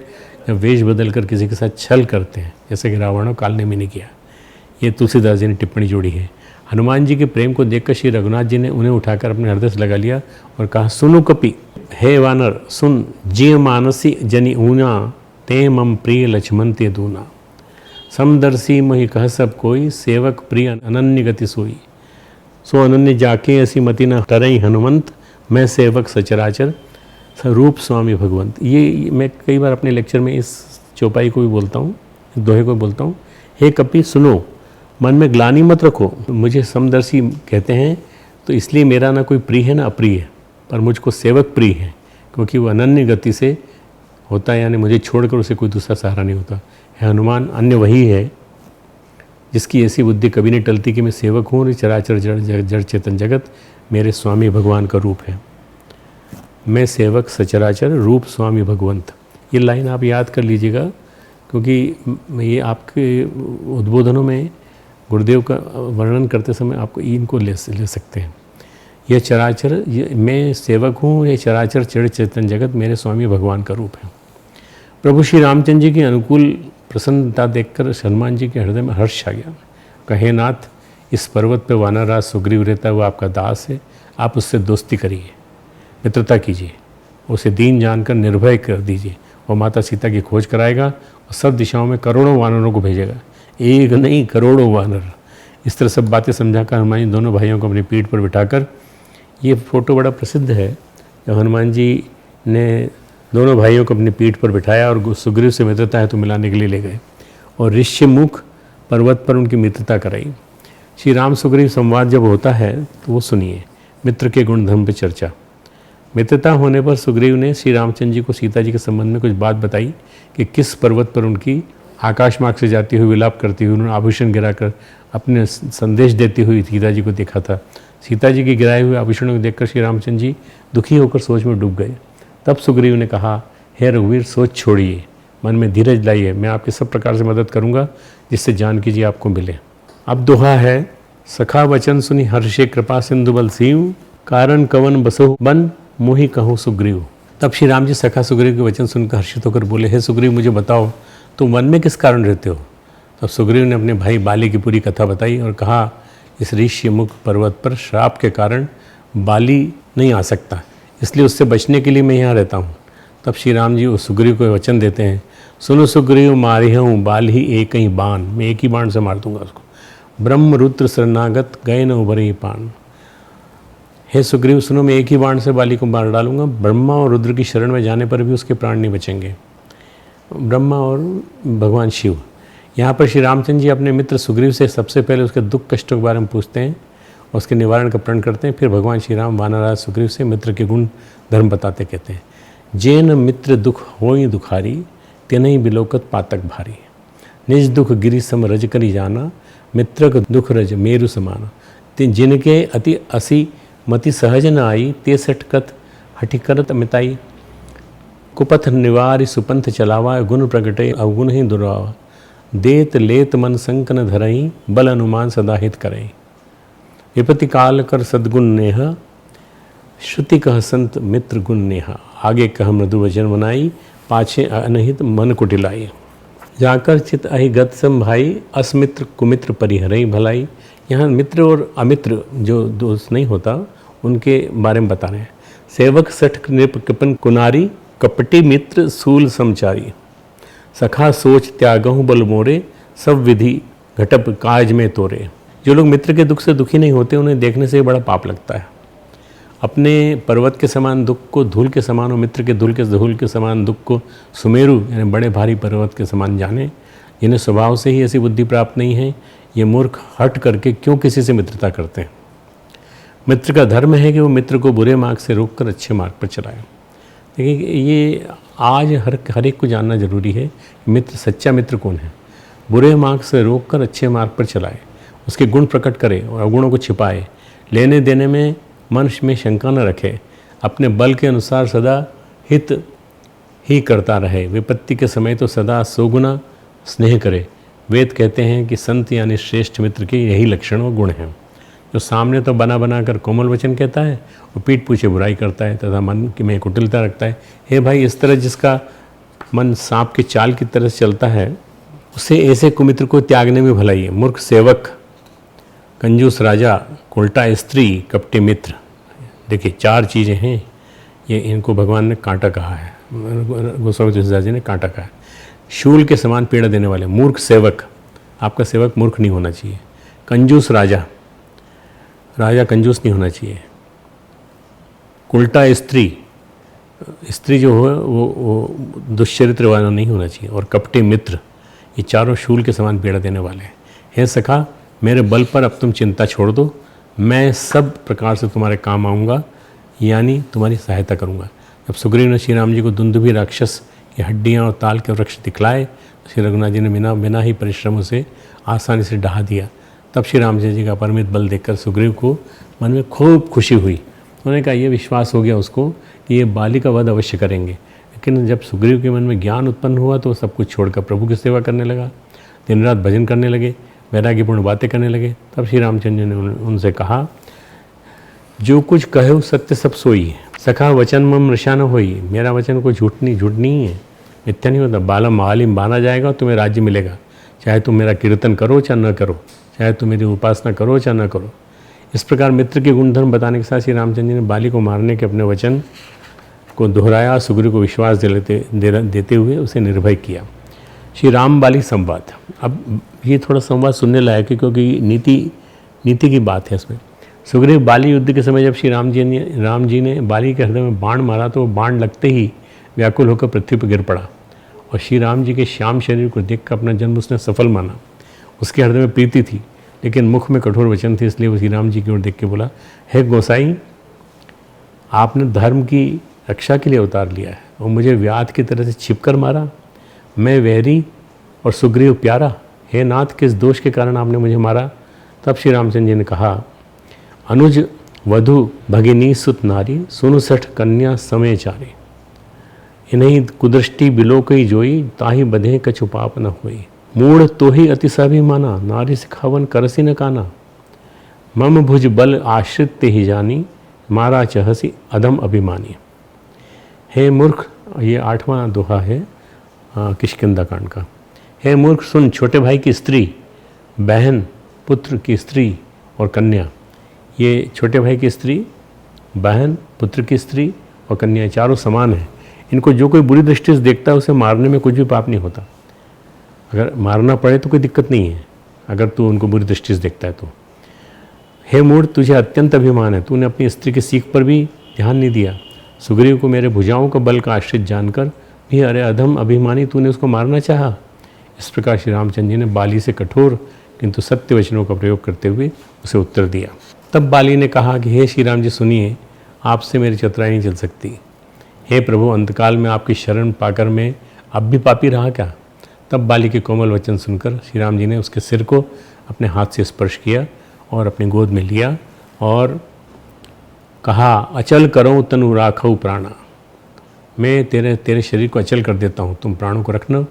जब वेश बदलकर किसी के साथ छल करते हैं, जैसे कि रावण और काल ने भी नहीं किया। ये तुलसीदास जी ने टिप्पणी जोड़ी है। हनुमान जी के प्रेम को देखकर श्री रघुनाथ जी ने उन्हें उठाकर अपने हृदय से लगा लिया और कहा, सुनो कपि, हे वानर सुन, जिय मानसी जनि ऊना, ते मम प्रिय लक्ष्मण ते दूना। समदर्शी मही कह सब कोई, सेवक प्रिय अनन्य गति सोई। सो अनन्य जाके ऐसी मति न तरई हनुमंत, मैं सेवक सचराचर रूप स्वामी भगवंत। ये मैं कई बार अपने लेक्चर में इस चौपाई को भी बोलता हूँ, दोहे को बोलता हूँ। हे कपि सुनो, मन में ग्लानि मत रखो। मुझे समदर्शी कहते हैं तो इसलिए मेरा ना कोई प्रिय है ना अप्रिय है, पर मुझको सेवक प्रिय है, क्योंकि वो अनन्य गति से होता है, यानी मुझे छोड़कर उसे कोई दूसरा सहारा नहीं होता है। हनुमान अन्य वही है जिसकी ऐसी बुद्धि कभी नहीं टलती कि मैं सेवक हूँ और चराचर जड़ चेतन जगत मेरे स्वामी भगवान का रूप है। मैं सेवक सचराचर रूप स्वामी भगवंत। ये लाइन आप याद कर लीजिएगा, क्योंकि ये आपके उद्बोधनों में गुरुदेव का वर्णन करते समय आपको इनको ले सकते हैं। यह चराचर, मैं सेवक हूँ, ये चराचर जड़ चेतन जगत मेरे स्वामी भगवान का रूप है। प्रभु श्री रामचंद्र जी की अनुकूल प्रसन्नता देखकर हनुमान जी के हृदय में हर्ष आ गया। कहे नाथ, इस पर्वत पर वानरराज सुग्रीव रहता है, वो आपका दास है, आप उससे दोस्ती करिए, मित्रता कीजिए, उसे दीन जानकर निर्भय कर दीजिए। वो माता सीता की खोज कराएगा और सब दिशाओं में करोड़ों वानरों को भेजेगा, एक नहीं करोड़ों वानर। इस तरह सब बातें समझाकर हनुमान जी दोनों भाइयों को अपनी पीठ पर बिठाकर, ये फ़ोटो बड़ा प्रसिद्ध है, जब हनुमान जी ने दोनों भाइयों को अपनी पीठ पर बिठाया और सुग्रीव से मित्रता है तो मिलाने के लिए ले गए और ऋष्यमुख पर्वत पर उनकी मित्रता कराई। श्री राम सुग्रीव संवाद जब होता है तो वो सुनिए, मित्र के गुण धर्म पर चर्चा। मित्रता होने पर सुग्रीव ने श्री रामचंद्र जी को सीता जी के संबंध में कुछ बात बताई कि किस पर्वत पर उनकी आकाश मार्ग से जाती हुई विलाप करती हुई उन्होंने आभूषण गिराकर अपने संदेश देती हुई सीता जी को देखा था। सीता जी के गिराए हुए आभूषणों को देखकर श्री रामचंद्र जी दुखी होकर सोच में डूब गए। तब सुग्रीव ने कहा, हे रघुवीर, सोच छोड़िए, मन में धीरज लाइए, मैं आपकी सब प्रकार से मदद करूंगा जिससे जानकी जी आपको मिले। अब दोहा है, सखा वचन सुनी हर्षे कृपा सिंधु बल सीव, कारण कवन बसो बन मोहि कहूँ सुग्रीव। तब श्री राम जी सखा सुग्रीव के वचन सुनकर हर्षित होकर बोले, हे सुग्रीव, मुझे बताओ तुम वन में किस कारण रहते हो। तब सुग्रीव ने अपने भाई बाली की पूरी कथा बताई और कहा, इस ऋष्यमुख पर्वत पर श्राप के कारण बाली नहीं आ सकता, इसलिए उससे बचने के लिए मैं यहाँ रहता हूँ। तब श्री राम जी उस सुग्रीव को वचन देते हैं, सुनो सुग्रीव, मारे हूँ बाल ही एक ही बाण, मैं एक ही बाण से मार दूंगा उसको। ब्रह्म रुद्र शरणागत गए न उभरे पान। हे सुग्रीव सुनो, मैं एक ही बाण से बाली को मार डालूंगा, ब्रह्मा और रुद्र की शरण में जाने पर भी उसके प्राण नहीं बचेंगे। ब्रह्मा और भगवान शिव। यहाँ पर श्री रामचंद्र जी अपने मित्र सुग्रीव से सबसे पहले उसके दुख कष्टों के बारे में पूछते हैं और उसके निवारण का प्रण करते हैं। फिर भगवान श्री राम वानरराज सुग्रीव से मित्र के गुण धर्म बताते कहते हैं, जेन मित्र दुख होई दुखारी, तेनहि बिलोकत पातक भारी। निज दुख गिरि सम रज करी जाना, मित्रक दुख रज मेरु समाना। जिनके अति असी मति सहज न आई, ते सटकत हठिकरत मिताई। कुपथ निवारि सुपंथ चलावा, गुण प्रगटे अवगुण ही दुरावा। देत लेत मन संकन धरई, बल अनुमान सदा हित करई। विपत्ति काल कर सद्गुण नेहा, श्रुति कह संत मित्र गुण नेहा। आगे कह मृदु वचन बनाई, पाछे अनहित मन कुटिलाई। जाकर चित अहि गत सम भाई, अस्मित्र कुमित्र परिहरई भलाई। यहाँ मित्र और अमित्र जो दोस्त नहीं होता उनके बारे में बता रहे हैं। सेवक सठ नृप कृपन कुनारी, कपटी मित्र सूल समचारी। सखा सोच त्यागहु बल मोरे, सब विधि घटप काज में तोरे। जो लोग मित्र के दुख से दुखी नहीं होते उन्हें देखने से बड़ा पाप लगता है। अपने पर्वत के समान दुख को धूल के समान और मित्र के धूल के समान दुख को सुमेरु यानी बड़े भारी पर्वत के समान जाने। जिन्हें स्वभाव से ही ऐसी बुद्धि प्राप्त नहीं है, ये मूर्ख हट करके क्यों किसी से मित्रता करते हैं। मित्र का धर्म है कि वो मित्र को बुरे मार्ग से रोककर अच्छे मार्ग पर चलाए। देखिए, ये आज हर एक को जानना जरूरी है कि मित्र, सच्चा मित्र कौन है। बुरे मार्ग से रोककर अच्छे मार्ग पर चलाए, उसके गुण प्रकट करे और अवगुणों को छिपाए। लेने देने में मन में शंका न रखे, अपने बल के अनुसार सदा हित ही करता रहे। विपत्ति के समय तो सदा सोगुना स्नेह करे। वेद कहते हैं कि संत यानी श्रेष्ठ मित्र के यही लक्षण और गुण हैं, जो सामने तो बना कर कोमल वचन कहता है और पीठ पीछे बुराई करता है तथा मन में कुटिलता रखता है। हे भाई, इस तरह जिसका मन सांप की चाल की तरह चलता है, उसे ऐसे कुमित्र को त्यागने में भलाई है। मूर्ख सेवक, कंजूस राजा, उल्टा स्त्री, कपटी मित्र। देखिए, 4 चीज़ें हैं, ये इनको भगवान ने कांटा कहा है, गोस्वामी तुलसीदास जी ने कांटा कहा है। शूल के समान पीड़ा देने वाले, मूर्ख सेवक, आपका सेवक मूर्ख नहीं होना चाहिए। कंजूस राजा, राजा कंजूस नहीं होना चाहिए। उल्टा स्त्री, स्त्री जो हो वो दुष्चरित्र वाला नहीं होना चाहिए। और कपटी मित्र, ये चारों शूल के समान पीड़ा देने वाले हैं। हे सखा, मेरे बल पर अब तुम चिंता छोड़ दो, मैं सब प्रकार से तुम्हारे काम आऊँगा, यानी तुम्हारी सहायता करूँगा। जब सुग्रीव ने श्री राम जी को दुंदुभी राक्षस की हड्डियाँ और ताल के वृक्ष दिखलाए, श्री रघुनाथ जी ने बिना ही परिश्रम से आसानी से ढहा दिया। तब श्री रामचंद्र जी का अपरिमित बल देखकर सुग्रीव को मन में खूब खुशी हुई। उन्होंने कहा, यह विश्वास हो गया उसको कि ये बाली का वध अवश्य करेंगे। लेकिन जब सुग्रीव के मन में ज्ञान उत्पन्न हुआ तो सब कुछ छोड़कर प्रभु की सेवा करने लगा, दिन रात भजन करने लगे। वैराग्यपूर्ण बातें करने लगे। तब श्री रामचंद्र जी ने उनसे कहा, जो कुछ कहो सत्य सब सोई, सखा वचन मम मृषा न होई। मेरा वचन कोई झूठ नहीं है, मिथ्या नहीं होता। बालम मालिम बाना जाएगा, तुम्हें राज्य मिलेगा, चाहे तुम मेरा कीर्तन करो चाहे न करो, चाहे तुम मेरी उपासना करो चाहे न करो। इस प्रकार मित्र के गुणधर्म बताने के साथ श्री रामचंद्र जी ने बाली को मारने के अपने वचन को दोहराया, सुग्रीव को विश्वास देते हुए उसे निर्भय किया। श्री राम बाली संवाद। अब ये थोड़ा संवाद सुनने लायक है, क्योंकि नीति की बात है इसमें। सुग्रीव बाली युद्ध के समय जब श्री राम जी ने बाली के हृदय में बाण मारा तो वो बाण लगते ही व्याकुल होकर पृथ्वी पर गिर पड़ा, और श्री राम जी के श्याम शरीर को देखकर अपना जन्म उसने सफल माना। उसके हृदय में प्रीति थी, लेकिन मुख में कठोर वचन थे, इसलिए वो श्री राम जी की ओर देख के बोला, हे गोसाई, आपने धर्म की रक्षा के लिए अवतार लिया है और मुझे व्याध की तरह से छिपकर मारा। मैं वैरी और सुग्रीव प्यारा, हे नाथ, किस दोष के कारण आपने मुझे मारा? तब श्री रामचंद्र जी ने कहा, अनुज वधु भगिनी सुत नारी, सुनु सठ कन्या समय चारी। इन्हीं कुदृष्टि बिलो कई जोई, ताही बधे कछु पाप न होई। मूढ़ तो ही अति स्वाभिमाना, नारी सिखावन करसी न काना। मम भुज बल आश्रित ते ही जानी, मारा चहसी अधम अभिमानी। हे मूर्ख, ये 8वां दोहा है किष्किंधा कांड का। हे मूर्ख सुन, छोटे भाई की स्त्री, बहन, पुत्र की स्त्री और कन्या, ये छोटे भाई की स्त्री, बहन, पुत्र की स्त्री और कन्या चारों समान हैं। इनको जो कोई बुरी दृष्टि से देखता है उसे मारने में कुछ भी पाप नहीं होता। अगर मारना पड़े तो कोई दिक्कत नहीं है, अगर तू उनको बुरी दृष्टि से देखता है तो। हे मूढ़, तुझे अत्यंत अभिमान है, तूने अपनी स्त्री की सीख पर भी ध्यान नहीं दिया। सुग्रीव को मेरे भुजाओं का बल का आश्रित जानकर भी अरे अधम अभिमानी, तूने उसको मारना चाहा। इस प्रकार श्री रामचंद्र जी ने बाली से कठोर किंतु सत्य वचनों का प्रयोग करते हुए उसे उत्तर दिया। तब बाली ने कहा कि हे श्री राम जी, सुनिए, आपसे मेरी चतुराई नहीं चल सकती। हे प्रभु, अंतकाल में आपकी शरण पाकर मैं अब भी पापी रहा क्या? तब बाली के कोमल वचन सुनकर श्री राम जी ने उसके सिर को अपने हाथ से स्पर्श किया और अपनी गोद में लिया और कहा, अचल करो तनु राखऊ प्राणा। मैं तेरे शरीर को अचल कर देता हूँ, तुम प्राणों को रखना।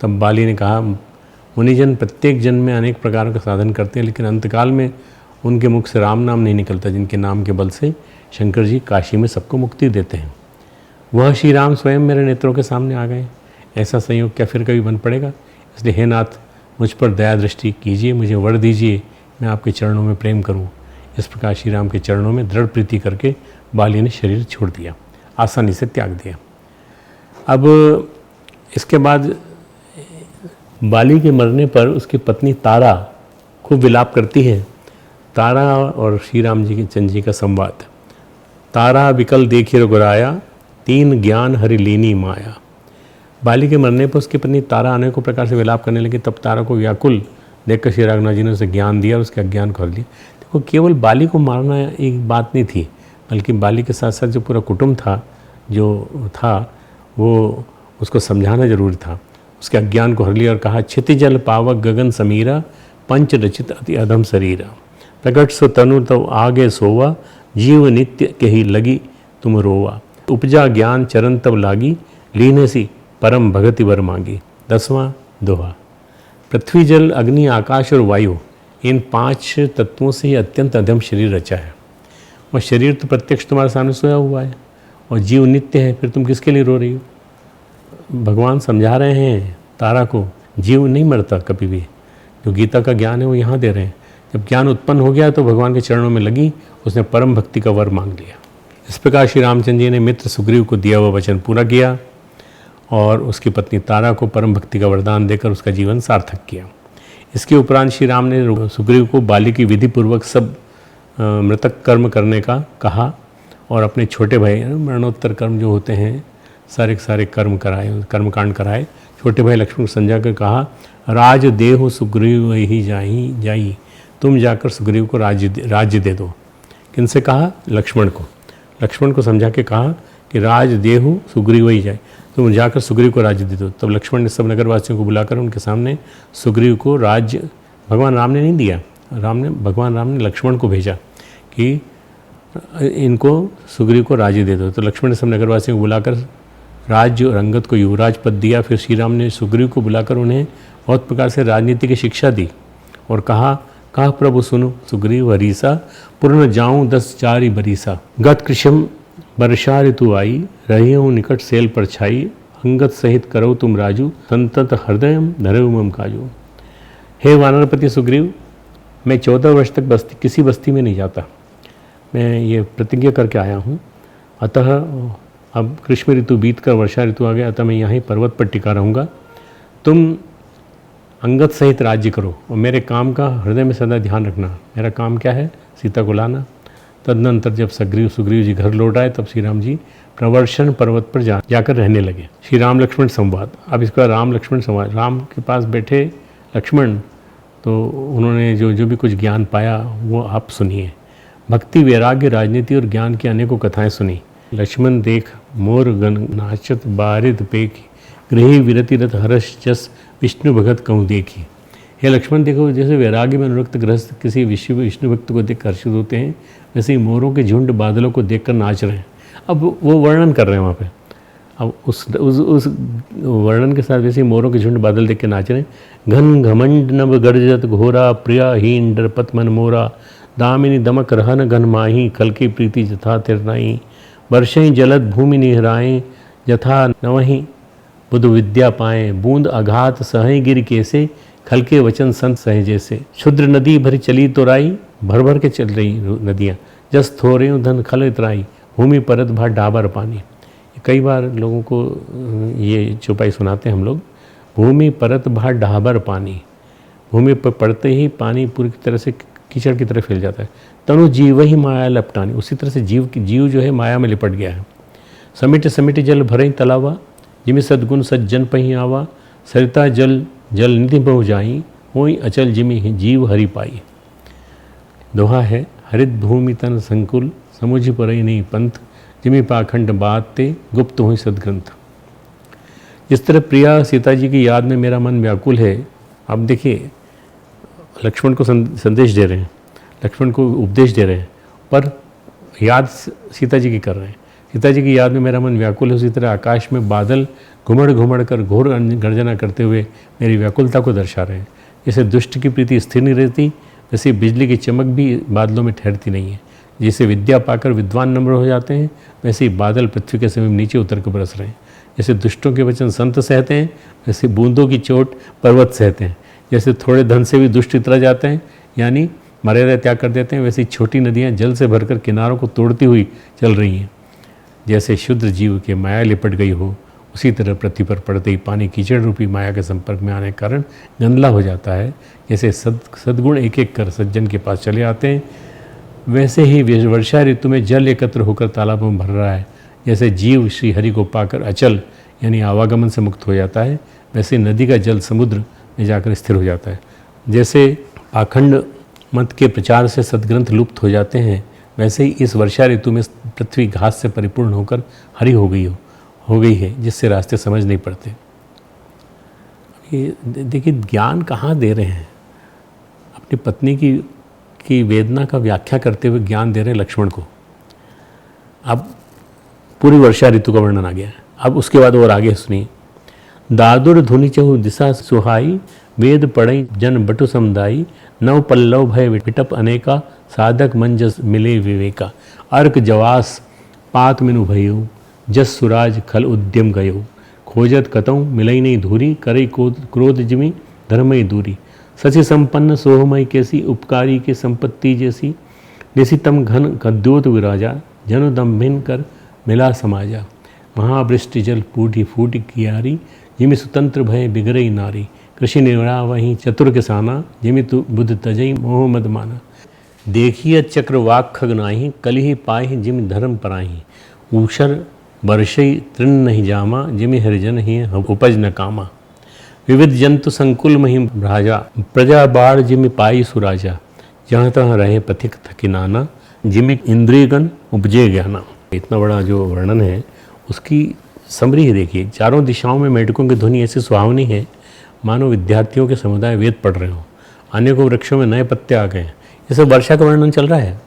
तब बाली ने कहा, मुनिजन प्रत्येक जन्म में अनेक प्रकार का साधन करते हैं, लेकिन अंतकाल में उनके मुख से राम नाम नहीं निकलता, जिनके नाम के बल से शंकर जी काशी में सबको मुक्ति देते हैं। वह श्री राम स्वयं मेरे नेत्रों के सामने आ गए। ऐसा संयोग क्या फिर कभी बन पड़ेगा? इसलिए हे नाथ, मुझ पर दया दृष्टि कीजिए, मुझे वर दीजिए, मैं आपके चरणों में प्रेम करूं। इस प्रकार श्री राम के चरणों में दृढ़ प्रीति करके बाली ने शरीर छोड़ दिया, आसानी से त्याग दिया। अब इसके बाद बाली के मरने पर उसकी पत्नी तारा खूब विलाप करती है। तारा और श्री राम जी के चंद जी का संवाद। तारा विकल देखी रघुराया, तीन ज्ञान हरि लीनी माया। बाली के मरने पर उसकी पत्नी तारा अनेकों प्रकार से विलाप करने लगी। तब तारा को व्याकुल देखकर श्री रघुनाथ जी ने उसे ज्ञान दिया और उसके अज्ञान को हर लिया। देखो, केवल बाली को मारना एक बात नहीं थी, बल्कि बाली के साथ साथ जो पूरा कुटुंब था वो उसको समझाना जरूरी था। उसके अज्ञान को हर लिया और कहा, क्षितिजल पावक गगन समीरा, पंच रचित अति अधम शरीरा। प्रकट सो तनु तव आगे सोवा, जीव नित्य कही लगी तुम रोवा। उपजा ज्ञान चरण तब लागी, लीने सी परम भगति वर मांगी। 10वां दोहा। पृथ्वी जल अग्नि आकाश और वायु, इन 5 तत्वों से ही अत्यंत अधम शरीर रचा है। और शरीर तो प्रत्यक्ष तुम्हारे सामने सोया हुआ है और जीव नित्य है, फिर तुम किसके लिए रो रही हो? भगवान समझा रहे हैं तारा को, जीव नहीं मरता कभी भी। जो गीता का ज्ञान है वो यहाँ दे रहे हैं। जब ज्ञान उत्पन्न हो गया तो भगवान के चरणों में लगी, उसने परम भक्ति का वर मांग लिया। इस प्रकार श्री रामचंद्र जी ने मित्र सुग्रीव को दिया हुआ वचन पूरा किया और उसकी पत्नी तारा को परम भक्ति का वरदान देकर उसका जीवन सार्थक किया। इसके उपरांत श्री राम ने सुग्रीव को बाली की विधि पूर्वक सब मृतक कर्म करने का कहा और अपने छोटे भाई, मरणोत्तर कर्म जो होते हैं सारे सारे कर्मकांड कराए। छोटे भाई लक्ष्मण को समझा कर कहा, राज देहु सुग्रीव ही जाई, तुम जाकर सुग्रीव को राज्य दे दो। किनसे कहा? लक्ष्मण को समझा के कहा कि राज देहु सुग्रीव ही जाए, तुम जाकर सुग्रीव को राज्य दे दो। तब लक्ष्मण ने सब नगरवासियों को बुलाकर उनके सामने सुग्रीव को राज्य, भगवान राम ने नहीं दिया, भगवान राम ने लक्ष्मण को भेजा कि इनको सुग्रीव को राज्य दे दो। तो लक्ष्मण ने सब नगरवासियों को बुलाकर राज्य और अंगद को युवराज पद दिया। फिर श्री राम ने सुग्रीव को बुलाकर उन्हें बहुत प्रकार से राजनीति की शिक्षा दी और कहा प्रभु सुनो सुग्रीव हरीसा, पूर्ण जाऊं 10 चारि बरीसा। गत कृषम वर्षा ऋतु आई, रही हूँ निकट सेल पर छाई। अंगत सहित करो तुम राजू, संतत हृदय धरऊ मम काजू। हे वानरपति सुग्रीव, मैं 14 वर्ष तक किसी बस्ती में नहीं जाता। मैं ये प्रतिज्ञा करके आया हूँ। अतः अब ग्रीष्म ऋतु बीत कर वर्षा ऋतु आ गया, अतः मैं यहाँ पर्वत पर टिका रहूँगा। तुम अंगत सहित राज्य करो और मेरे काम का हृदय में सदा ध्यान रखना। मेरा काम क्या है? सीता को लाना। तदनंतर जब सुग्रीव जी घर लौट आए तब श्री राम जी प्रवर्षण पर्वत पर जाकर रहने लगे। श्री राम लक्ष्मण संवाद। अब इसका राम लक्ष्मण संवाद। राम के पास बैठे लक्ष्मण, तो उन्होंने जो भी कुछ ज्ञान पाया वो आप सुनिए। भक्ति, वैराग्य, राजनीति और ज्ञान की अनेकों कथाएं सुनी। लक्ष्मण देख मोर गण नाचत बारिद पेखी, गृही विरति रत हर्ष जस विष्णु भगत कहूँ देखी। हे लक्ष्मण देखो, जैसे वैराग्य में अनुरक्त गृहस्थ किसी विष्णु भक्त को देख हर्षित होते हैं, वैसे ही मोरों के झुंड बादलों को देखकर नाच रहे हैं। अब वो वर्णन कर रहे हैं वहाँ पे। अब उस वर्णन के साथ वैसे ही मोरों के झुंड बादल देख के नाच रहे हैं। घन घमंड नभ गर्जत घोरा, प्रिया हीन डरपत मन मोरा, दामिनी दमक रहन घन माही, कल की प्रीति जथा तिरनाई, वर्षई जलद भूमि निहराएं, जथा नवही बुध विद्या पाएँ, बूंद अघात सहै गिर कैसे, खल के वचन संत सहे जैसे। क्षुद्र नदी भरी चली तो राई, भर भर के चल रही नदियाँ, जस थोरे धन खल इतराई, भूमि परत भर डाबर पानी। कई बार लोगों को ये चौपाई सुनाते हैं हम लोग। भूमि परत भर डाबर पानी, भूमि पर पड़ते ही पानी पूरी तरह से कीचड़ की तरह फैल जाता है। तनु जीव ही माया लपटानी, उसी तरह से जीव जो है माया में लिपट गया है। समिट समिट जल भरई तलावा, जिमि सद्गुण सज्जन पही आवा, सरिता जल जल निधि बहु जाई, होई अचल जिमि जीव हरि पाई। दोहा है, हरित भूमि तन संकुल, समुझ परई नहीं पंथ, जिमि पाखंड बात ते गुप्त हुई सदग्रंथ। जिस तरह प्रिया सीता जी की याद में मेरा मन व्याकुल है। अब देखिए, लक्ष्मण को संदेश दे रहे हैं, लक्ष्मण को उपदेश दे रहे हैं, पर याद सीता जी की कर रहे हैं। सीता जी की याद में मेरा मन व्याकुल है। उसी तरह आकाश में बादल घुमड़ कर घोर गर्जना करते हुए मेरी व्याकुलता को दर्शा रहे हैं। जैसे दुष्ट की प्रीति स्थिर नहीं रहती, वैसे बिजली की चमक भी बादलों में ठहरती नहीं है। जैसे विद्या पाकर विद्वान नम्र हो जाते हैं, वैसे ही बादल पृथ्वी के समीप नीचे उतर कर बरस रहे हैं। जैसे दुष्टों के वचन संत सहते हैं, वैसे बूंदों की चोट पर्वत सहते हैं। जैसे थोड़े धन से भी दुष्ट इतरा जाते हैं, यानी मर्यादा त्याग कर देते हैं, वैसे ही छोटी नदियाँ जल से भरकर किनारों को तोड़ती हुई चल रही हैं। जैसे शुद्र जीव के माया लिपट गई हो, उसी तरह पृथ्वी पर पड़ते ही पानी कीचड़ रूपी माया के संपर्क में आने के कारण गंदला हो जाता है। जैसे सद्गुण एक एक कर सज्जन के पास चले आते हैं, वैसे ही वर्षा ऋतु में जल एकत्र होकर तालाबों में भर रहा है। जैसे जीव श्री हरि को पाकर अचल यानी आवागमन से मुक्त हो जाता है, वैसे नदी का जल समुद्र में जाकर स्थिर हो जाता है। जैसे पाखंड मत के प्रचार से सद्ग्रंथ लुप्त हो जाते हैं, वैसे ही इस वर्षा ऋतु में पृथ्वी घास से परिपूर्ण होकर हरी हो गई है, जिससे रास्ते समझ नहीं पड़ते। ये देखिए, ज्ञान कहाँ दे रहे हैं? अपनी पत्नी की वेदना का व्याख्या करते हुए ज्ञान दे रहे हैं लक्ष्मण को। अब पूरी वर्षा ऋतु का वर्णन आ गया है। अब उसके बाद और आगे सुनिए। दादुर धुनि चहु दिशा सुहाई, वेद पढ़ई जन बटु समुदायी, नव पल्लव भय विटप अनेका, साधक मंजस मिले विवेका। अर्क जवास पात मिनु भयो, जस सुराज खल उद्यम गयो, खोजत कतऊ मिलई नहीं धूरी, करई क्रोध जिमि धर्मई दूरी। सचि संपन्न सोहमय कैसी, उपकारी के संपत्ति जैसी, निशितम घन कद्योत विराजा, जनु दम्भिन कर मिला समाजा। महावृष्टि जल फूटी फूटी कियारी, जिमि सुतंत्र भय बिगड़ई नारी, कृषि निवड़ा वहीं चतुर किसाना, जिमि तु बुद्ध तजई मोह मद माना। देखिए चक्रवाक खगनाही, कलिहि पाहि जिमि धर्म पराही, ऊषर वर्षई तृण नहीं जामा, जिमि हरिजन ही उपज न कामा। विविध जंतु संकुल मही राजा, प्रजा बाढ़ जिमि पाई सुराजा, जहाँ तहाँ रहे पथिक थकिनाना, जिमि इंद्रियगण उपजे ज्ञाना। इतना बड़ा जो वर्णन है उसकी समरी है। देखिए, चारों दिशाओं में मेढकों की ध्वनि ऐसी सुहावनी है मानो विद्यार्थियों के समुदाय वेद पढ़ रहे हों। अनेकों वृक्षों में नए पत्ते आ गए हैं। जैसे वर्षा का वर्णन चल रहा है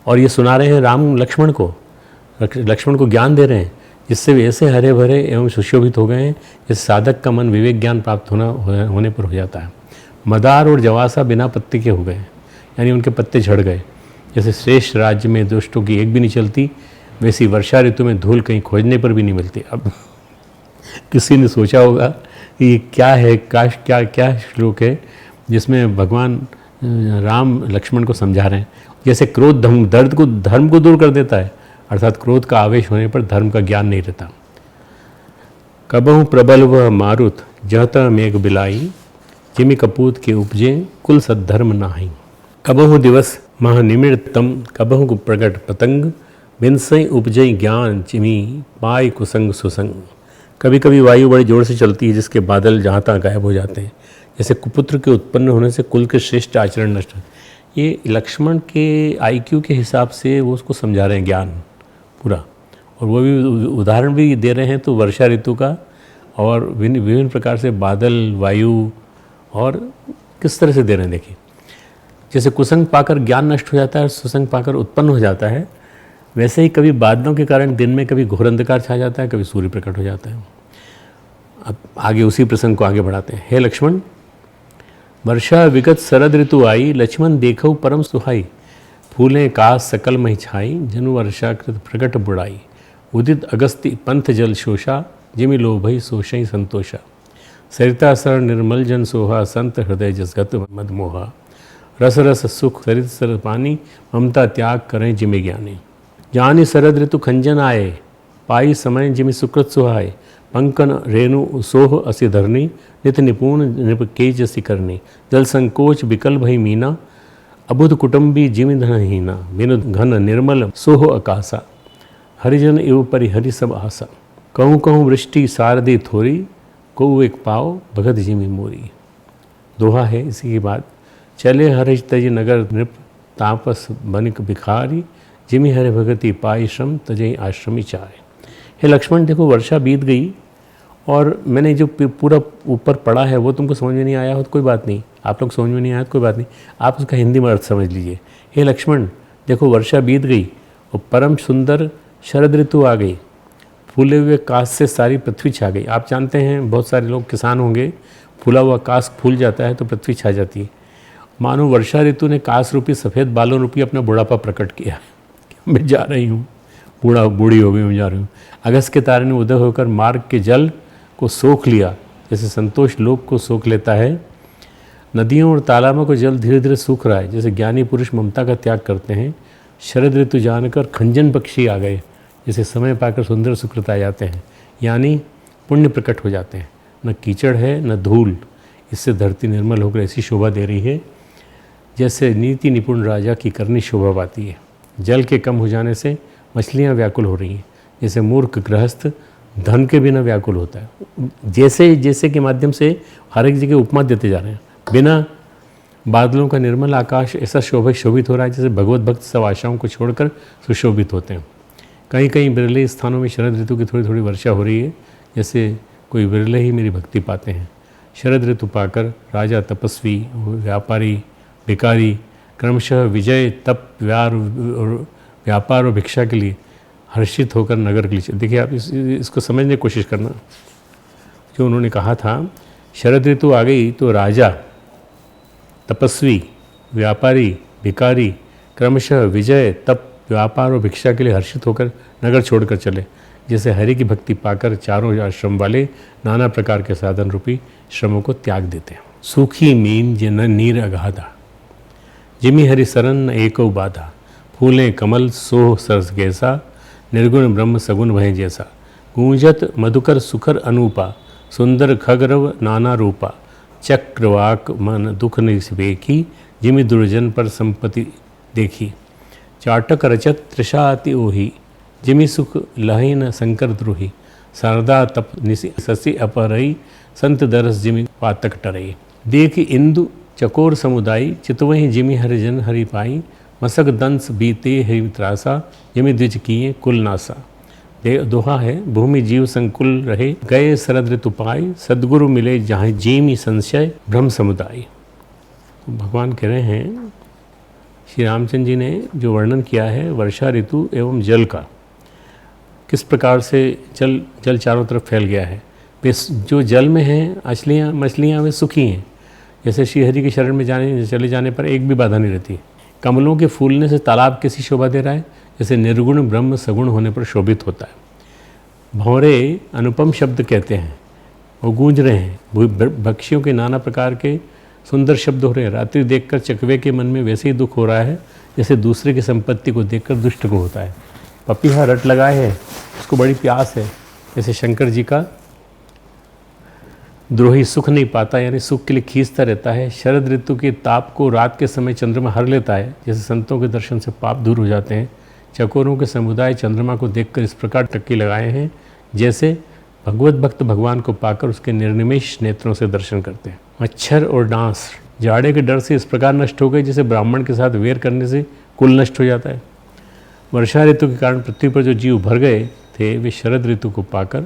और ये सुना रहे हैं राम लक्ष्मण को ज्ञान दे रहे हैं, जिससे वे ऐसे हरे भरे एवं सुशोभित हो गए हैं जैसे साधक का मन विवेक ज्ञान प्राप्त होने पर हो जाता है। मदार और जवासा बिना पत्ते के हो गए, यानी उनके पत्ते झड़ गए। जैसे श्रेष्ठ राज्य में दुष्टों की एक भी नहीं चलती, वैसी वर्षा ऋतु में धूल कहीं खोजने पर भी नहीं मिलती। अब किसी ने सोचा होगा कि ये क्या है, काश क्या क्या श्लोक है जिसमें भगवान राम लक्ष्मण को समझा रहे हैं। जैसे क्रोध धर्म को दूर कर देता है, अर्थात क्रोध का आवेश होने पर धर्म का ज्ञान नहीं रहता। कबहु प्रबल वह मारुत जहता मेघ बिलाई, जिमि कपूत के उपजे कुल सद्धर्म नाही। कबहु दिवस महानिमित्तम कबहु प्रगट पतंग, बिनसई उपजई ज्ञान जिमि पाई कुसंग सुसंग। कभी कभी वायु बड़े जोर से चलती है जिसके बादल जहाँ तहाँ गायब हो जाते हैं। जैसे कुपुत्र के उत्पन्न होने से कुल के श्रेष्ठ आचरण नष्ट। ये लक्ष्मण के IQ के हिसाब से वो उसको समझा रहे हैं ज्ञान पूरा, और वो भी उदाहरण भी दे रहे हैं तो वर्षा ऋतु का, और विभिन्न प्रकार से बादल, वायु, और किस तरह से दे रहे हैं। देखिए, जैसे कुसंग पाकर ज्ञान नष्ट हो जाता है, सुसंग पाकर उत्पन्न हो जाता है, वैसे ही कभी बादलों के कारण दिन में कभी घोर अंधकार छा जाता है, कभी सूर्य प्रकट हो जाता है। अब आगे उसी प्रसंग को आगे बढ़ाते हैं। हे लक्ष्मण, वर्षा विगत शरद ऋतु आई, लक्ष्मण देखो परम सुहाई। फूलें कास सकल मही छाई, जनु वर्षाकृत प्रकट बुढ़ाई। उदित अगस्ति पंथ जल शोषा, जिमि लोभई सोषई संतोषा। सरिता सर निर्मल जन सोहा, संत हृदय जसगत मदमोहा। रस रस सुख सरित सर पानी, ममता त्याग करें जिमि ज्ञानी। जानी शरद ऋतु खंजन आए, पाई समय जिमि सुकृत सुहाय। पंकन रेणु सोह असि धरनी, नित निपुण निप केज सि करनी। जल संकोच विकल भई मीना, अबुध कुटुंबी जिमि धनहीना। बिनु घन निर्मल सोह आकाशा, हरिजन एव परिहरि सब आशा। कहूँ कहूँ वृष्टि सारदी थोरी, को एक पाओ भगत जिमि मोरी। दोहा है इसी के बाद। चले हरिज तज नगर नृप, तापस बनिक भिखारी। जिमि हरे भगति पाई श्रम, तजई आश्रमी चाय। हे लक्ष्मण, देखो वर्षा बीत गई, और मैंने जो पूरा ऊपर पढ़ा है वो तुमको समझ में नहीं आया हो तो कोई बात नहीं, आप लोग समझ में नहीं आया तो कोई बात नहीं, आप उसका हिंदी में अर्थ समझ लीजिए। हे लक्ष्मण, देखो वर्षा बीत गई और परम सुंदर शरद ऋतु आ गई। फूले हुए काश से सारी पृथ्वी छा गई। आप जानते हैं बहुत सारे लोग किसान होंगे, फूला हुआ काश फूल जाता है तो पृथ्वी छा जाती है। मानो वर्षा ऋतु ने काश रूपी सफ़ेद बालों रूपी अपना बुढ़ापा प्रकट किया। मैं जा रही हूँ, बूढ़ी हो गई, मैं जा रही हूँ। अगस्त के तारे ने उदय होकर मार्ग के जल को सोख लिया, जैसे संतोष लोक को सोख लेता है। नदियों और तालाबों का जल धीरे धीरे सूख रहा है, जैसे ज्ञानी पुरुष ममता का त्याग करते हैं। शरद ऋतु जानकर खंजन पक्षी आ गए, जैसे समय पाकर सुंदर सुकृत आ जाते हैं, यानी पुण्य प्रकट हो जाते हैं। न कीचड़ है न धूल, इससे धरती निर्मल होकर ऐसी शोभा दे रही है जैसे नीति निपुण राजा की करनी शोभा पाती है। जल के कम हो जाने से मछलियाँ व्याकुल हो रही हैं, जैसे मूर्ख गृहस्थ धन के बिना व्याकुल होता है। जैसे के माध्यम से हर एक जगह उपमा देते जा रहे हैं। बिना बादलों का निर्मल आकाश ऐसा शोभित हो रहा है जैसे भगवत भक्त सब आशाओं को छोड़कर सुशोभित होते हैं। कहीं कहीं बिरले स्थानों में शरद ऋतु की थोड़ी थोड़ी वर्षा हो रही है, जैसे कोई बिरले ही मेरी भक्ति पाते हैं। शरद ऋतु पाकर राजा, तपस्वी, व्यापारी, भिखारी क्रमशः विजय, तप, व्यापार और भिक्षा के लिए हर्षित होकर नगर के लिए। देखिए, आप इसको समझने की कोशिश करना। जो उन्होंने कहा था शरद ऋतु आ गई तो राजा, तपस्वी, व्यापारी, भिखारी क्रमशः विजय, तप, व्यापार और भिक्षा के लिए हर्षित होकर नगर छोड़कर चले, जैसे हरि की भक्ति पाकर चारों आश्रम वाले नाना प्रकार के साधन रूपी श्रमों को त्याग देते हैं। सूखी मीन जिन नीर अगाधा, जिमि हरि सरन एको बाधा। फूलें कमल सोह सरस गैसा, निर्गुण ब्रह्म सगुण भय जैसा। गूंजत मधुकर सुखर अनूपा, सुंदर खगरव नाना रूपा। चक्रवाक मन दुख निवेखी, जिमि दुर्जन पर संपत्ति देखी। चाटक रचत त्रिषाति ओही, जिमि सुख लहि न शंकर द्रोही। शारदा तप निशि शशि अपरई, संत दरस जिमि पातक टरई। देख इंदु चकोर समुदायी, चितवहीं जिमि हरिजन हरि पाई। मसक दंस बीते हरि त्रासा, जिमि द्विज किए कुल नासा। दोहा है, भूमि जीव संकुल रहे, गए शरद ऋतु पाई। सद्गुरु मिले जहाँ जेमि संशय, भ्रम समुदाय। भगवान कह रहे हैं, श्री रामचंद्र जी ने जो वर्णन किया है वर्षा ऋतु एवं जल का, किस प्रकार से जल चारों तरफ फैल गया है। जो जल में हैं मछलियाँ वे सुखी हैं, जैसे श्रीहरि के शरण में चले जाने पर एक भी बाधा नहीं रहती। कमलों के फूलने से तालाब कैसी शोभा दे रहा है, जैसे निर्गुण ब्रह्म सगुण होने पर शोभित होता है। भंवरे अनुपम शब्द कहते हैं, वो गूंज रहे हैं। पक्षियों के नाना प्रकार के सुंदर शब्द हो रहे हैं। रात्रि देखकर चकवे के मन में वैसे ही दुख हो रहा है जैसे दूसरे की संपत्ति को देखकर दुष्ट को होता है। पपीहा रट लगाए है, उसको बड़ी प्यास है, जैसे शंकर जी का द्रोही सुख नहीं पाता, यानी सुख के लिए खींचता रहता है। शरद ऋतु के ताप को रात के समय चंद्रमा हर लेता है, जैसे संतों के दर्शन से पाप दूर हो जाते हैं। चकोरों के समुदाय चंद्रमा को देखकर इस प्रकार टक्की लगाए हैं, जैसे भगवत भक्त भगवान को पाकर उसके निर्निमेष नेत्रों से दर्शन करते हैं। मच्छर और डांस जाड़े के डर से इस प्रकार नष्ट हो गए, जैसे ब्राह्मण के साथ वेर करने से कुल नष्ट हो जाता है। वर्षा ऋतु के कारण पृथ्वी पर जो जीव भर गए थे, वे शरद ऋतु को पाकर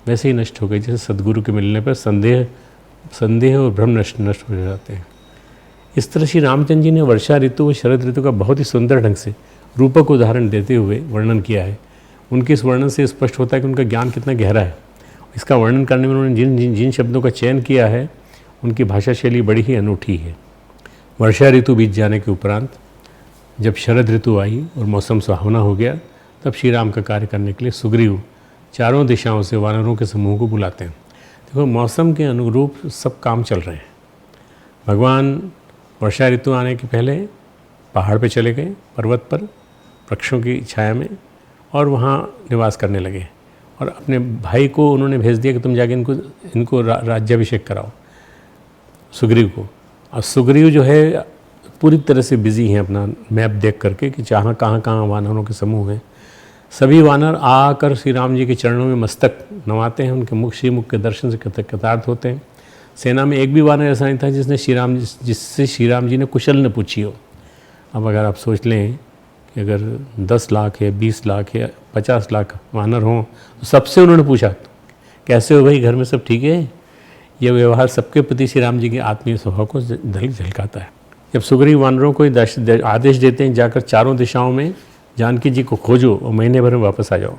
वैसे ही नष्ट हो गए, जैसे सदगुरु के मिलने पर संदेह और भ्रम नष्ट हो जाते हैं। इस तरह श्री रामचंद्र जी ने वर्षा ऋतु और शरद ऋतु का बहुत ही सुंदर ढंग से रूपक उदाहरण देते हुए वर्णन किया है। उनके इस वर्णन से स्पष्ट होता है कि उनका ज्ञान कितना गहरा है। इसका वर्णन करने में उन्होंने जिन शब्दों का चयन किया है, उनकी भाषा शैली बड़ी ही अनूठी है। वर्षा ऋतु बीत जाने के उपरांत जब शरद ऋतु आई और मौसम सुहावना हो गया, तब श्री राम का कार्य करने के लिए सुग्रीव चारों दिशाओं से वानरों के समूह को बुलाते हैं। देखो, मौसम के अनुरूप सब काम चल रहे हैं। भगवान वर्षा ऋतु आने के पहले पहाड़ पे चले गए, पर्वत पर वृक्षों की छाया में, और वहाँ निवास करने लगे। और अपने भाई को उन्होंने भेज दिया कि तुम जाके इनको राज्याभिषेक कराओ, सुग्रीव को। और सुग्रीव जो है पूरी तरह से बिजी हैं अपना मैप देख करके कि कहाँ कहाँ वानरों के समूह हैं। सभी वानर आकर श्री राम जी के चरणों में मस्तक नवाते हैं, उनके श्रीमुख के दर्शन से कृतार्थ होते हैं। सेना में एक भी वानर ऐसा नहीं था जिससे श्री राम जी ने कुशल न पूछी हो। अब अगर आप सोच लें कि अगर 10 लाख है, 20 लाख है, 50 लाख वानर हों, तो सबसे उन्होंने पूछा कैसे हो भाई, घर में सब ठीक है। यह व्यवहार सबके प्रति श्री राम जी के आत्मीय स्वभाव को झलकाता है। जब सुग्रीव वानरों को आदेश देते हैं, जाकर चारों दिशाओं में जानकी जी को खोजो और महीने भर में वापस आ जाओ।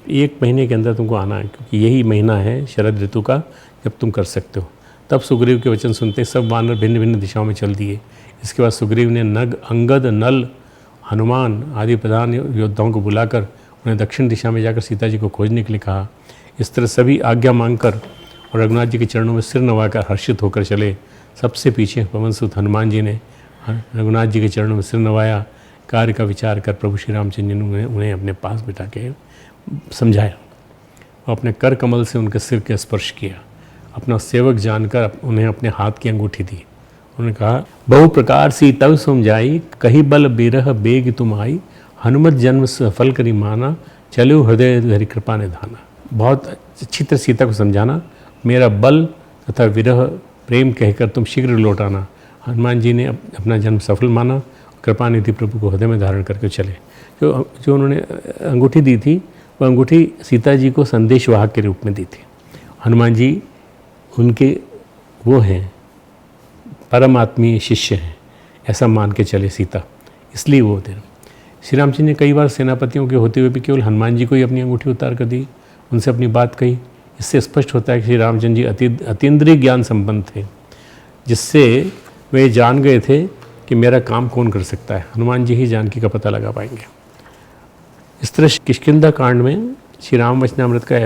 1 महीने के अंदर तुमको आना है, क्योंकि यही महीना है शरद ऋतु का जब तुम कर सकते हो। तब सुग्रीव के वचन सुनते सब वानर भिन्न भिन्न दिशाओं में चल दिए। इसके बाद सुग्रीव ने नग, अंगद, नल, हनुमान आदि प्रधान योद्धाओं को बुलाकर उन्हें दक्षिण दिशा में जाकर सीता जी को खोजने के लिए कहा। इस तरह सभी आज्ञा मांगकर और रघुनाथ जी के चरणों में सिर नवाकर हर्षित होकर चले। सबसे पीछे पवनसुत हनुमान जी ने रघुनाथ जी के चरणों में सिर नवाया। कार्य का विचार कर प्रभु श्री रामचंद्र जी ने उन्हें अपने पास बिठा के समझाया और अपने कर कमल से उनके सिर के स्पर्श किया। अपना सेवक जानकर उन्हें अपने हाथ की अंगूठी दी। उन्होंने कहा, बहु प्रकार सी तब समझाई, कही बल बिरह बेग तुम आई, हनुमत जन्म सफल करी माना, चलो हृदय धरि कृपा निधाना। बहुत अच्छी तरह सीता को समझाना, मेरा बल तथा विरह प्रेम कहकर तुम शीघ्र लौट आना। हनुमान जी ने अपना जन्म सफल माना, कृपा निधि प्रभु को हृदय में धारण करके चले। जो उन्होंने अंगूठी दी थी, वो अंगूठी सीता जी को संदेशवाहक के रूप में दी थी। हनुमान जी उनके वो हैं, परम आत्मीय शिष्य हैं, ऐसा मान के चले सीता, इसलिए वो थे। श्री रामचंद्र ने कई बार सेनापतियों के होते हुए भी केवल हनुमान जी को ही अपनी अंगूठी उतार कर दी, उनसे अपनी बात कही। इससे स्पष्ट होता है कि श्री रामचंद्र जी अतीन्द्रिय ज्ञान संपन्न थे, जिससे वे जान गए थे कि मेरा काम कौन कर सकता है। हनुमान जी ही जानकी का पता लगा पाएंगे। इस तरह किष्किंधा कांड में श्री राम वचनामृत का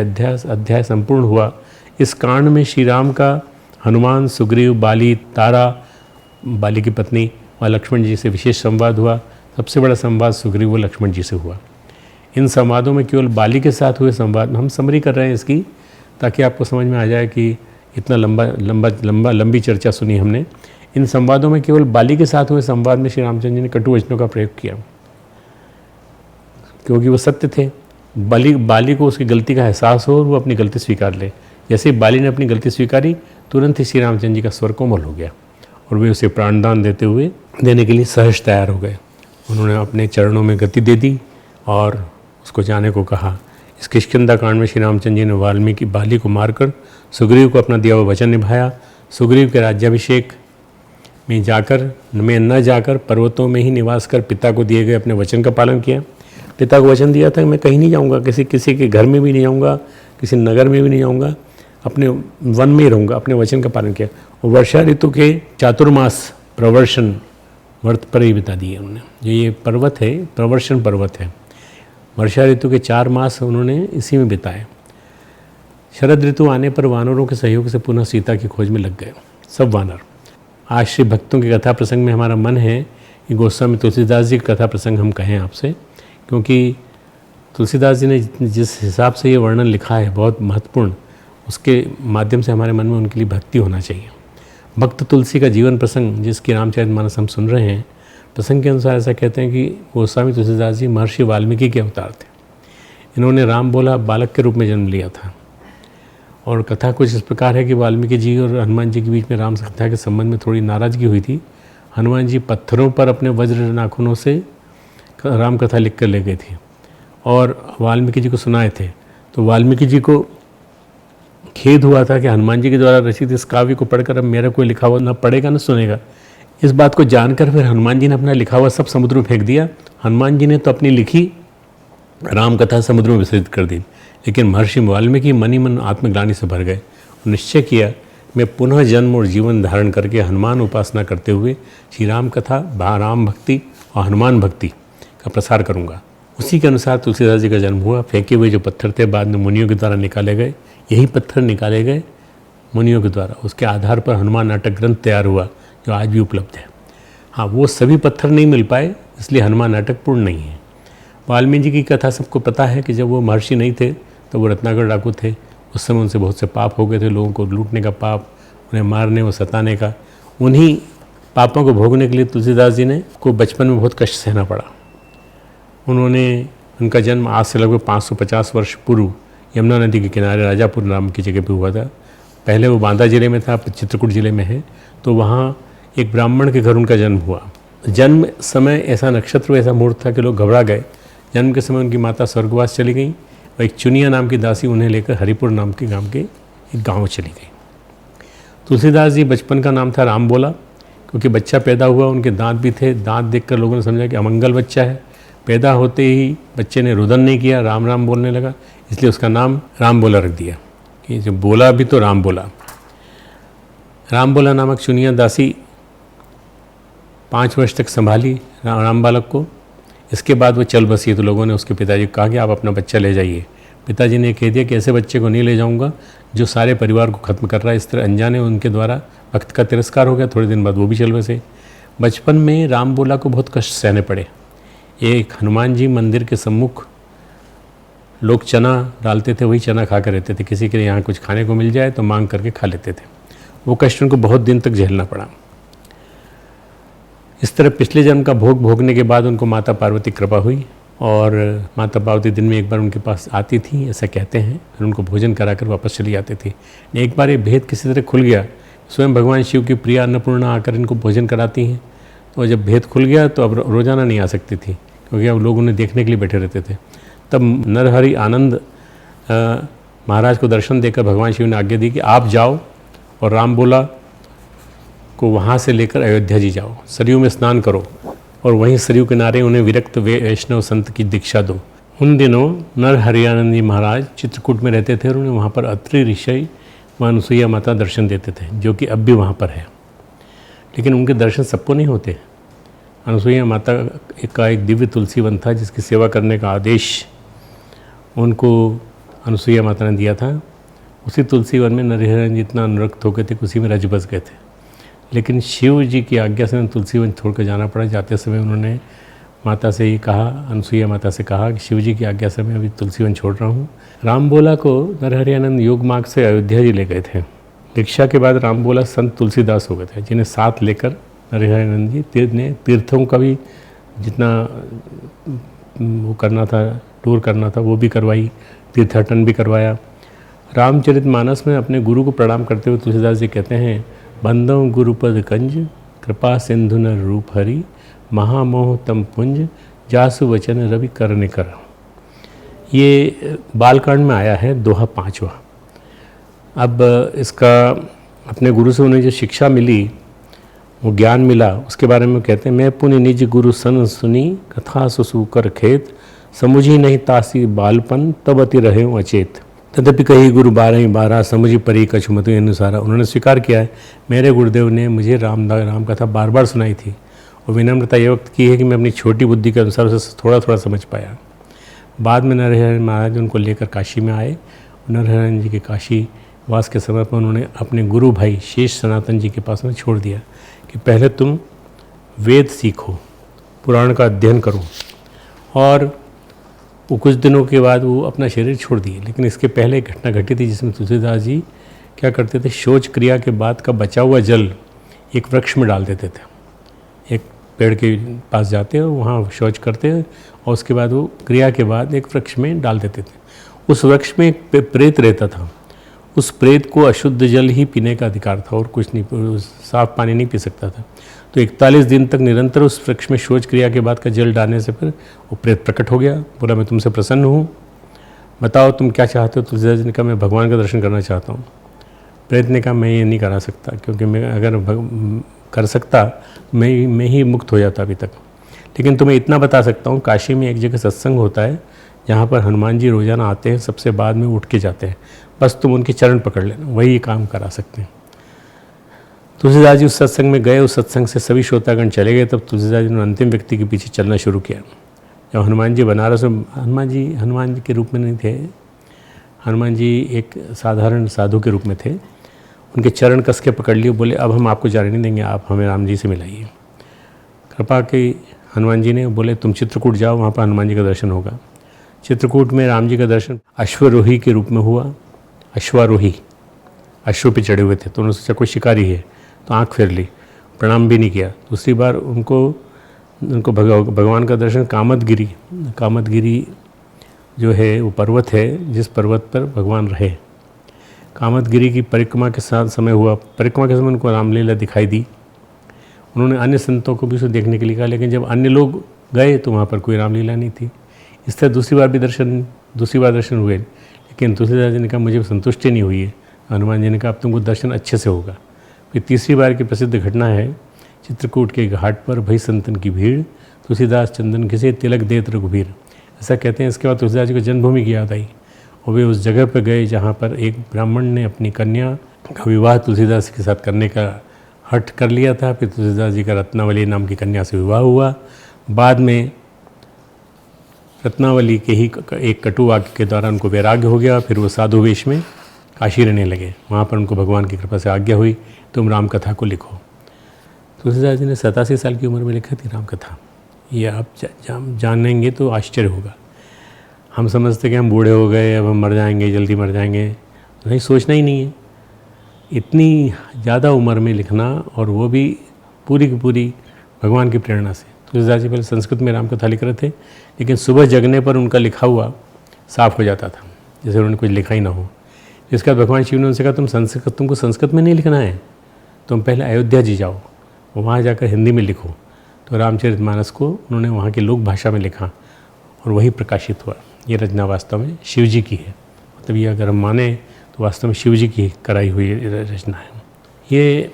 अध्याय संपूर्ण हुआ। इस कांड में श्री राम का हनुमान, सुग्रीव, बाली, तारा, बाली की पत्नी और लक्ष्मण जी से विशेष संवाद हुआ। सबसे बड़ा संवाद सुग्रीव व लक्ष्मण जी से हुआ। इन संवादों में केवल बाली के साथ हुए संवाद, हम समरी कर रहे हैं इसकी, ताकि आपको समझ में आ जाए कि इतना लंबी चर्चा सुनी हमने। इन संवादों में केवल बाली के साथ हुए संवाद में श्री रामचंद्र जी ने कटु वचनों का प्रयोग किया, क्योंकि वो सत्य थे। बाली को उसकी गलती का एहसास हो और वो अपनी गलती स्वीकार ले। जैसे ही बाली ने अपनी गलती स्वीकारी, तुरंत ही श्री रामचंद्र जी का स्वर कोमल हो गया और वे उसे प्राणदान देने के लिए सहज तैयार हो गए। उन्होंने अपने चरणों में गति दे दी और उसको जाने को कहा। इस किष्किंधा कांड में श्री रामचंद्र जी ने वाल्मीकि बाली को मारकर सुग्रीव को अपना दिया हुआ वचन निभाया। सुग्रीव के राज्याभिषेक में न जाकर पर्वतों में ही निवास कर पिता को दिए गए अपने वचन का पालन किया। पिता को वचन दिया था कि मैं कहीं नहीं जाऊंगा, किसी के घर में भी नहीं जाऊंगा, किसी नगर में भी नहीं जाऊंगा, अपने वन में ही रहूँगा, अपने वचन का पालन किया। और वर्षा ऋतु के चातुर्मास प्रवर्षण व्रत पर ही बिता दिए उन्होंने। जो ये पर्वत है, प्रवर्षण पर्वत है, वर्षा ऋतु के 4 मास उन्होंने इसी में बिताए। शरद ऋतु आने पर वानरों के सहयोग से पुनः सीता की खोज में लग गए सब वानर। आज श्री भक्तों की कथा प्रसंग में हमारा मन है कि गोस्वामी तुलसीदास जी की कथा प्रसंग हम कहें आपसे, क्योंकि तुलसीदास जी ने जिस हिसाब से ये वर्णन लिखा है बहुत महत्वपूर्ण, उसके माध्यम से हमारे मन में उनके लिए भक्ति होना चाहिए। भक्त तुलसी का जीवन प्रसंग जिसकी रामचरितमानस हम सुन रहे हैं, प्रसंग के अनुसार ऐसा कहते हैं कि गोस्वामी तुलसीदास जी महर्षि वाल्मीकि के अवतार थे। इन्होंने राम बोला बालक के रूप में जन्म लिया था। और कथा कुछ इस प्रकार है कि वाल्मीकि जी और हनुमान जी के बीच में राम कथा के संबंध में थोड़ी नाराज़गी हुई थी। हनुमान जी पत्थरों पर अपने वज्र नाखूनों से राम कथा लिख कर ले गए थे और वाल्मीकि जी को सुनाए थे। तो वाल्मीकि जी को खेद हुआ था कि हनुमान जी के द्वारा रचित इस काव्य को पढ़कर अब मेरा कोई लिखा हुआ न पढ़ेगा न सुनेगा। इस बात को जानकर फिर हनुमान जी ने अपना लिखा हुआ सब समुद्र में फेंक दिया। हनुमान जी ने तो अपनी लिखी राम कथा समुद्र में विसर्जित कर दी, लेकिन महर्षि वाल्मीकि मन ही मन आत्मग्लानि से भर गए। निश्चय किया मैं पुनः जन्म और जीवन धारण करके हनुमान उपासना करते हुए श्री राम कथा, राम भक्ति और हनुमान भक्ति का प्रसार करूँगा। उसी के अनुसार तुलसीदास जी का जन्म हुआ। फेंके हुए जो पत्थर थे बाद में मुनियों के द्वारा निकाले गए, यही पत्थर निकाले गए मुनियों के द्वारा। उसके आधार पर हनुमान नाटक ग्रंथ तैयार हुआ जो आज भी उपलब्ध है। हाँ, वो सभी पत्थर नहीं मिल पाए, इसलिए हनुमान नाटक पूर्ण नहीं है। वाल्मीकि जी की कथा सबको पता है कि जब वो महर्षि नहीं थे तो वो रत्नाकर डाकू थे। उस समय उनसे बहुत से पाप हो गए थे, लोगों को लूटने का पाप, उन्हें मारने व सताने का। उन्हीं पापों को भोगने के लिए तुलसीदास जी ने को बचपन में बहुत कष्ट सहना पड़ा। उनका जन्म आज से लगभग 550 वर्ष पूर्व यमुना नदी के किनारे राजापुर नाम की जगह पे हुआ था। पहले वो बांदा जिले में था, चित्रकूट जिले में है। तो वहाँ एक ब्राह्मण के घर उनका जन्म हुआ। जन्म समय ऐसा नक्षत्र, ऐसा मुहूर्त था कि लोग घबरा गए। जन्म के समय उनकी माता स्वर्गवास चली गई और एक चुनिया नाम की दासी उन्हें लेकर हरिपुर नाम के गांव के एक गांव चली गई। तुलसीदास जी बचपन का नाम था राम बोला, क्योंकि बच्चा पैदा हुआ, उनके दांत भी थे। दांत देखकर लोगों ने समझा कि अमंगल बच्चा है। पैदा होते ही बच्चे ने रुदन नहीं किया, राम राम बोलने लगा, इसलिए उसका नाम राम बोला रख दिया कि जब बोला भी तो राम बोला। राम बोला नामक चुनिया दासी 5 वर्ष तक संभाली राम बालक को। इसके बाद वो चल बसी। तो लोगों ने उसके पिताजी को कहा कि आप अपना बच्चा ले जाइए। पिताजी ने कह दिया कि ऐसे बच्चे को नहीं ले जाऊंगा जो सारे परिवार को ख़त्म कर रहा है। इस तरह अनजाने उनके द्वारा भक्त का तिरस्कार हो गया। थोड़े दिन बाद वो भी चल बसे। बचपन में राम बोला को बहुत कष्ट सहने पड़े। एक हनुमान जी मंदिर के सम्मुख लोग चना डालते थे, वही चना खा कर रहते थे। किसी के लिए यहाँ कुछ खाने को मिल जाए तो मांग करके खा लेते थे। वो कष्ट उनको बहुत दिन तक झेलना पड़ा। इस तरह पिछले जन्म का भोग भोगने के बाद उनको माता पार्वती कृपा हुई और माता पार्वती दिन में एक बार उनके पास आती थी, ऐसा कहते हैं, और उनको भोजन कराकर वापस चली जाती थी। एक बार ये भेद किसी तरह खुल गया। स्वयं भगवान शिव की प्रिया अन्नपूर्णा आकर इनको भोजन कराती हैं। तो जब भेद खुल गया तो अब रोज़ाना नहीं आ सकती थी, क्योंकि अब लोग उन्हें देखने के लिए बैठे रहते थे। तब नरहरि आनंद महाराज को दर्शन देकर भगवान शिव ने आज्ञा दी कि आप जाओ और राम बोला को वहाँ से लेकर अयोध्या जी जाओ, सरयू में स्नान करो और वहीं सरयू किनारे उन्हें विरक्त वैष्णव संत की दीक्षा दो। उन दिनों नरहरियानंद जी महाराज चित्रकूट में रहते थे और उन्हें वहाँ पर अत्रि ऋषि व अनुसुईया माता दर्शन देते थे, जो कि अब भी वहाँ पर है। लेकिन उनके दर्शन सबको नहीं होते। अनुसुईया माता का एक दिव्य तुलसी वन था जिसकी सेवा करने का आदेश उनको अनुसुईया माता ने दिया था। उसी तुलसी वन में नरहरियानंद जी इतना अनुरक्त हो गए थे कि उसी में रज बस गए थे। लेकिन शिव जी की आज्ञा से तुलसी वन छोड़कर जाना पड़ा। जाते समय उन्होंने माता से ये कहा, अनुसुईया माता से कहा कि शिव जी की आज्ञा से मैं अभी तुलसी वन छोड़ रहा हूँ। राम बोला को नरहरियानंद योग मार्ग से अयोध्या जी ले गए थे। दीक्षा के बाद राम बोला संत तुलसीदास हो गए थे, जिन्हें साथ लेकर नरहरियानंद जी ने तीर्थों का भी जितना वो करना था, टूर करना था, वो भी करवाई, तीर्थाटन भी करवाया। रामचरितमानस में अपने गुरु को प्रणाम करते हुए तुलसीदास जी कहते हैं, बंदों गुरुपद कंज कृपा सिंधु न रूप हरि महामोह तम पुंज जासु वचन रवि करने कर। ये बालकांड में आया है, दोहा 5वां। अब इसका अपने गुरु से उन्हें जो शिक्षा मिली, वो ज्ञान मिला, उसके बारे में कहते हैं, मैं पुनि निज गुरु सन सुनी कथा सुसु कर खेत समुझी नहीं तासी बालपन तब अति रहे अचेत। तदपि कही गुरु 12 समुझी परी कछुमतु अनुसारा, उन्होंने स्वीकार किया है मेरे गुरुदेव ने मुझे राम कथा बार बार सुनाई थी और विनम्रता ये वक्त की है कि मैं अपनी छोटी बुद्धि के अनुसार उसे थोड़ा थोड़ा समझ पाया। बाद में नरहरि महाराज उनको लेकर काशी में आए। नरहरि जी के काशी वास के समय पर उन्होंने अपने गुरु भाई शेष सनातन जी के पास में छोड़ दिया कि पहले तुम वेद सीखो, पुराण का अध्ययन करो, और वो कुछ दिनों के बाद वो अपना शरीर छोड़ दिए। लेकिन इसके पहले एक घटना घटी थी जिसमें तुलसीदास जी क्या करते थे, शौच क्रिया के बाद का बचा हुआ जल एक वृक्ष में डाल देते थे। एक पेड़ के पास जाते और वहाँ शौच करते और उसके बाद वो क्रिया के बाद एक वृक्ष में डाल देते थे। उस वृक्ष में एक प्रेत रहता था। उस प्रेत को अशुद्ध जल ही पीने का अधिकार था और कुछ नहीं, साफ पानी नहीं पी सकता था। तो 41 दिन तक निरंतर उस वृक्ष में शौच क्रिया के बाद का जल डालने से फिर वो प्रेत प्रकट हो गया। बोला मैं तुमसे प्रसन्न हूँ, बताओ तुम क्या चाहते हो। तुलसीदास जी ने कहा मैं भगवान का दर्शन करना चाहता हूँ। प्रेत ने कहा मैं ये नहीं करा सकता, क्योंकि मैं अगर कर सकता मैं ही मुक्त हो जाता अभी तक। लेकिन तुम्हें इतना बता सकता हूँ, काशी में एक जगह सत्संग होता है जहाँ पर हनुमान जी रोज़ाना आते हैं, सबसे बाद में उठ के जाते हैं। बस तुम उनके चरण पकड़ लेना, वही काम करा सकते हैं। तुलसीदास जी उस सत्संग में गए। उस सत्संग से सभी श्रोतागण चले गए। तब तुलसीदास जी ने अंतिम व्यक्ति के पीछे चलना शुरू किया। जब हनुमान जी बनारस में, हनुमान जी के रूप में नहीं थे, हनुमान जी एक साधारण साधु के रूप में थे। उनके चरण कस के पकड़ लिए, बोले अब हम आपको जाने नहीं देंगे, आप हमें राम जी से मिलाइए। कृपा की हनुमान जी ने बोले तुम चित्रकूट जाओ, वहाँ पर हनुमान जी का दर्शन होगा। चित्रकूट में राम जी का दर्शन अश्वरोही के रूप में हुआ। अश्वारोही, अश्व पे चढ़े हुए थे, तो उन्होंने सोचा कोई शिकारी है, तो आँख फेर ली, प्रणाम भी नहीं किया। दूसरी बार उनको भगवान का दर्शन कामदगिरी जो है वो पर्वत है, जिस पर्वत पर भगवान रहे। कामदगिरी की परिक्रमा के साथ समय हुआ। परिक्रमा के समय उनको रामलीला दिखाई दी। उन्होंने अन्य संतों को भी उसे देखने के लिए कहा, लेकिन जब अन्य लोग गए तो वहाँ पर कोई रामलीला नहीं थी। इस तरह दूसरी बार दर्शन हुए, लेकिन तुलसीदास जी ने कहा मुझे संतुष्टि नहीं हुई है। हनुमान जी ने कहा अब तुमको दर्शन अच्छे से होगा। फिर तीसरी बार की प्रसिद्ध घटना है, चित्रकूट के घाट पर भई संतन की भीड़, तुलसीदास चंदन घिसे तिलक देत रघुबीर। ऐसा कहते हैं। इसके बाद तुलसीदास जी को जन्मभूमि की याद आई और वे उस जगह पर गए जहाँ पर एक ब्राह्मण ने अपनी कन्या का विवाह तुलसीदास के साथ करने का हठ कर लिया था। फिर तुलसीदास जी का रत्नावली नाम की कन्या से विवाह हुआ। बाद में रत्नावली के ही एक कटु वाक्य के द्वारा उनको वैराग्य हो गया। फिर वो साधु वेश में काशी रहने लगे। वहाँ पर उनको भगवान की कृपा से आज्ञा हुई तुम राम कथा को लिखो। तुलसीदास जी ने 87 साल की उम्र में लिखा थी राम कथा। ये आप जानेंगे तो आश्चर्य होगा। हम समझते कि हम बूढ़े हो गए, अब हम मर जाएंगे, जल्दी मर जाएंगे, नहीं, सोचना ही नहीं है। इतनी ज़्यादा उम्र में लिखना, और वो भी पूरी की पूरी भगवान की प्रेरणा से। तुलसीदास जी पहले संस्कृत में राम कथा लिख रहे थे, लेकिन सुबह जगने पर उनका लिखा हुआ साफ हो जाता था, जैसे उन्होंने कुछ लिखा ही ना हो। इसके बाद भगवान शिव ने उनसे कहा तुमको संस्कृत में नहीं लिखना है, तुम पहले अयोध्या जी जाओ, वहाँ जाकर हिंदी में लिखो। तो रामचरितमानस को उन्होंने वहाँ की लोक भाषा में लिखा और वही प्रकाशित हुआ। ये रचना वास्तव में शिव जी की है। मतलब ये अगर हम माने तो वास्तव में शिव जी की कराई हुई रचना है। ये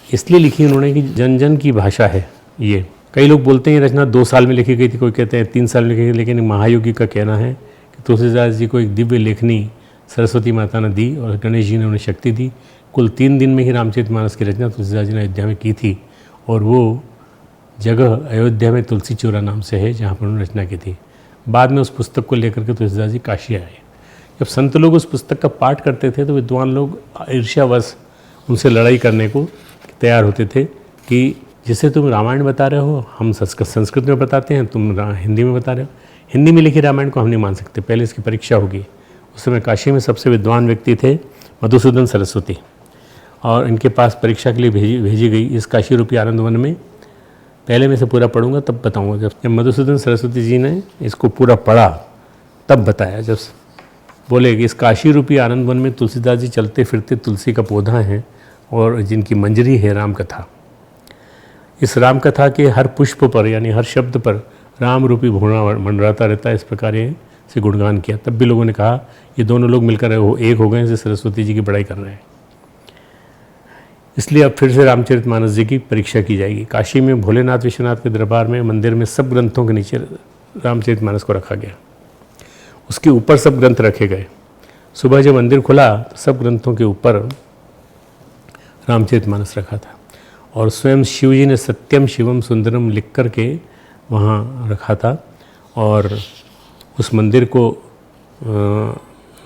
इसलिए लिखी उन्होंने कि जन जन की भाषा है ये। कई लोग बोलते हैं ये रचना 2 साल में लिखी गई थी, कोई कहते हैं 3 साल में लिखी गई, लेकिन महायोगी का कहना है कि तुलसीदास जी को एक दिव्य लेखनी सरस्वती माता ने दी और गणेश जी ने उन्हें शक्ति दी। कुल 3 दिन में ही रामचरितमानस की रचना तुलसीदास जी ने अयोध्या में की थी, और वो जगह अयोध्या में तुलसी चौरा नाम से है जहाँ पर उन्होंने रचना की थी। बाद में उस पुस्तक को लेकर के तुलसीदास जी काशी आए। जब संत लोग उस पुस्तक का पाठ करते थे तो विद्वान लोग ईर्ष्यावश उनसे लड़ाई करने को तैयार होते थे कि जिसे तुम रामायण बता रहे हो हम संस्कृत में बताते हैं, तुम हिंदी में बता रहे हो। हिंदी में लिखी रामायण को हम नहीं मान सकते, पहले इसकी परीक्षा होगी। उस समय काशी में सबसे विद्वान व्यक्ति थे मधुसूदन सरस्वती, और इनके पास परीक्षा के लिए भेजी गई इस काशी रूपी आनंद वन में। पहले मैं से पूरा पढ़ूंगा तब बताऊंगा। जब मधुसूदन सरस्वती जी ने इसको पूरा पढ़ा तब बताया। जब बोले कि इस काशी रूपी आनंद वन में तुलसीदास जी चलते फिरते तुलसी का पौधा है और जिनकी मंजरी है राम कथा। इस राम कथा के हर पुष्प पर यानी हर शब्द पर राम रूपी भोना मंडराता रहता है। इस प्रकार से गुणगान किया। तब भी लोगों ने कहा ये दोनों लोग मिलकर एक हो गए, जैसे सरस्वती जी की बड़ाई कर रहे हैं। इसलिए अब फिर से रामचरितमानस जी की परीक्षा की जाएगी। काशी में भोलेनाथ विश्वनाथ के दरबार में मंदिर में सब ग्रंथों के नीचे रामचरितमानस को रखा गया, उसके ऊपर सब ग्रंथ रखे गए। सुबह जब मंदिर खुला तो सब ग्रंथों के ऊपर रामचरितमानस रखा था और स्वयं शिव जी ने सत्यम शिवम सुंदरम लिख कर के वहाँ रखा था और उस मंदिर को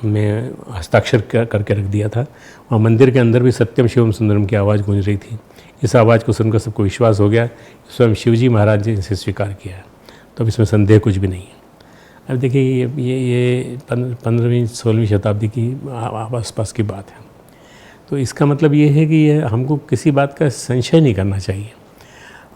में हस्ताक्षर करके रख दिया था और मंदिर के अंदर भी सत्यम शिवम सुंदरम की आवाज़ गूंज रही थी। इस आवाज़ को सुनकर सबको विश्वास हो गया स्वयं शिव जी महाराज जी ने इसे स्वीकार किया है, तो अब इसमें संदेह कुछ भी नहीं है। अब देखिए ये 15वीं-16वीं शताब्दी की आसपास की बात है, तो इसका मतलब ये है कि ये हमको किसी बात का संशय नहीं करना चाहिए।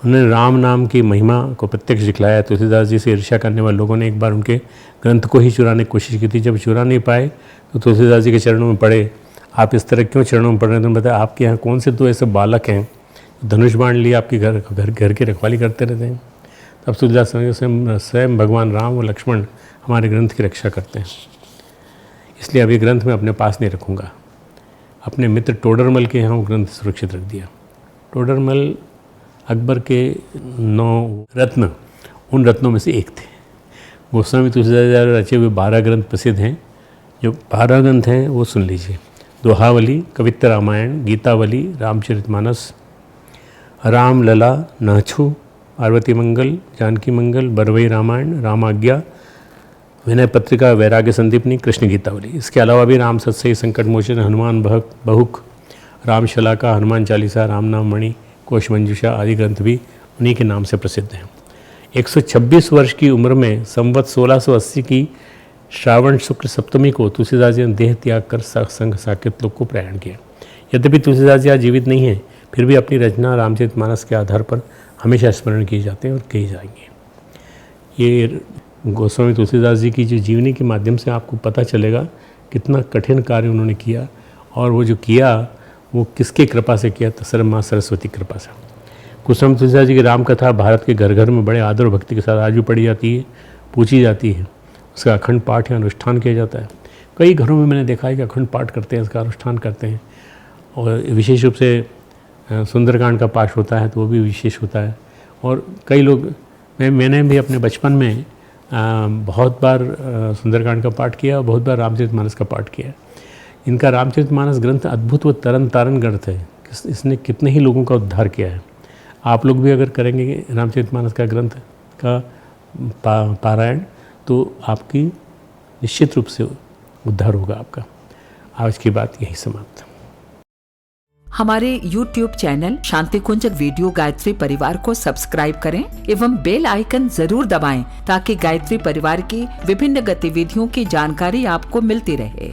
उन्होंने राम नाम की महिमा को प्रत्यक्ष दिखलाया। तुलसीदास जी से ईर्ष्या करने वाले लोगों ने एक बार उनके ग्रंथ को ही चुराने की कोशिश की थी। जब चुरा नहीं पाए तो तुलसीदास जी के चरणों में पड़े, आप इस तरह क्यों चरणों में पड़ रहे हैं? तो बताया आपके यहाँ कौन से दो ऐसे बालक हैं धनुष बाण लिए आपके घर की रखवाली करते रहते हैं? तब तुलसीदास स्वयं भगवान राम और लक्ष्मण हमारे ग्रंथ की रक्षा करते हैं, इसलिए अब ये ग्रंथ मैं अपने पास नहीं रखूँगा। अपने मित्र टोडरमल के यहाँ वो ग्रंथ सुरक्षित रख दिया। टोडरमल अकबर के 9 रत्न, उन रत्नों में से एक थे। गोस्वामी तुलसीदास द्वारा रचे हुए 12 ग्रंथ प्रसिद्ध हैं। जो 12 ग्रंथ हैं वो सुन लीजिए। दोहावली, कवित्त रामायण, गीतावली, रामचरितमानस, राम लला, नाछू, पार्वती मंगल, जानकी मंगल, बरवई रामायण, रामाज्ञा, विनय पत्रिका, वैराग्य संदीपनी, कृष्ण गीतावली। इसके अलावा भी राम सत्सई, संकट मोचन, हनुमान बहुक, राम शलाका, हनुमान चालीसा, राम नाम मणि, कोश मंजूषा आदि ग्रंथ भी उन्हीं के नाम से प्रसिद्ध हैं। 126 वर्ष की उम्र में संवत 1680 की श्रावण शुक्ल सप्तमी को तुलसीदास जी ने देह त्याग कर संघ साकेत लोक को प्रयाण किया। यद्यपि तुलसीदास जी आज जीवित नहीं हैं, फिर भी अपनी रचना रामचरितमानस के आधार पर हमेशा स्मरण किए जाते हैं और किए जाएंगे। ये गोस्वामी तुलसीदास जी की जो जीवनी के माध्यम से आपको पता चलेगा कितना कठिन कार्य उन्होंने किया, और वो जो किया वो किसकी कृपा से किया? तो माँ सरस्वती कृपा से। गोस्वामी तुलसीदास जी की रामकथा भारत के घर घर में बड़े आदर और भक्ति के साथ आज भी पढ़ी जाती है, पूछी जाती है। उसका अखंड पाठ या अनुष्ठान किया जाता है। कई घरों में मैंने देखा है कि अखंड पाठ करते हैं, इसका अनुष्ठान करते हैं, और विशेष रूप से सुंदरकांड का पाठ होता है तो वो भी विशेष होता है। और कई लोग, मैंने भी अपने बचपन में बहुत बार सुंदरकांड का पाठ किया और बहुत बार रामचरितमानस का पाठ किया। इनका रामचरितमानस ग्रंथ अद्भुत व तरन तारण ग्रंथ है। इसने कितने ही लोगों का उद्धार किया है। आप लोग भी अगर करेंगे रामचरितमानस का ग्रंथ का पारायण तो आपकी निश्चित रूप से उद्धार होगा आपका। आज की बात यही समाप्त। हमारे YouTube चैनल शांति कुंज वीडियो गायत्री परिवार को सब्सक्राइब करें एवं बेल आइकन जरूर दबाएं ताकि गायत्री परिवार की विभिन्न गतिविधियों की जानकारी आपको मिलती रहे।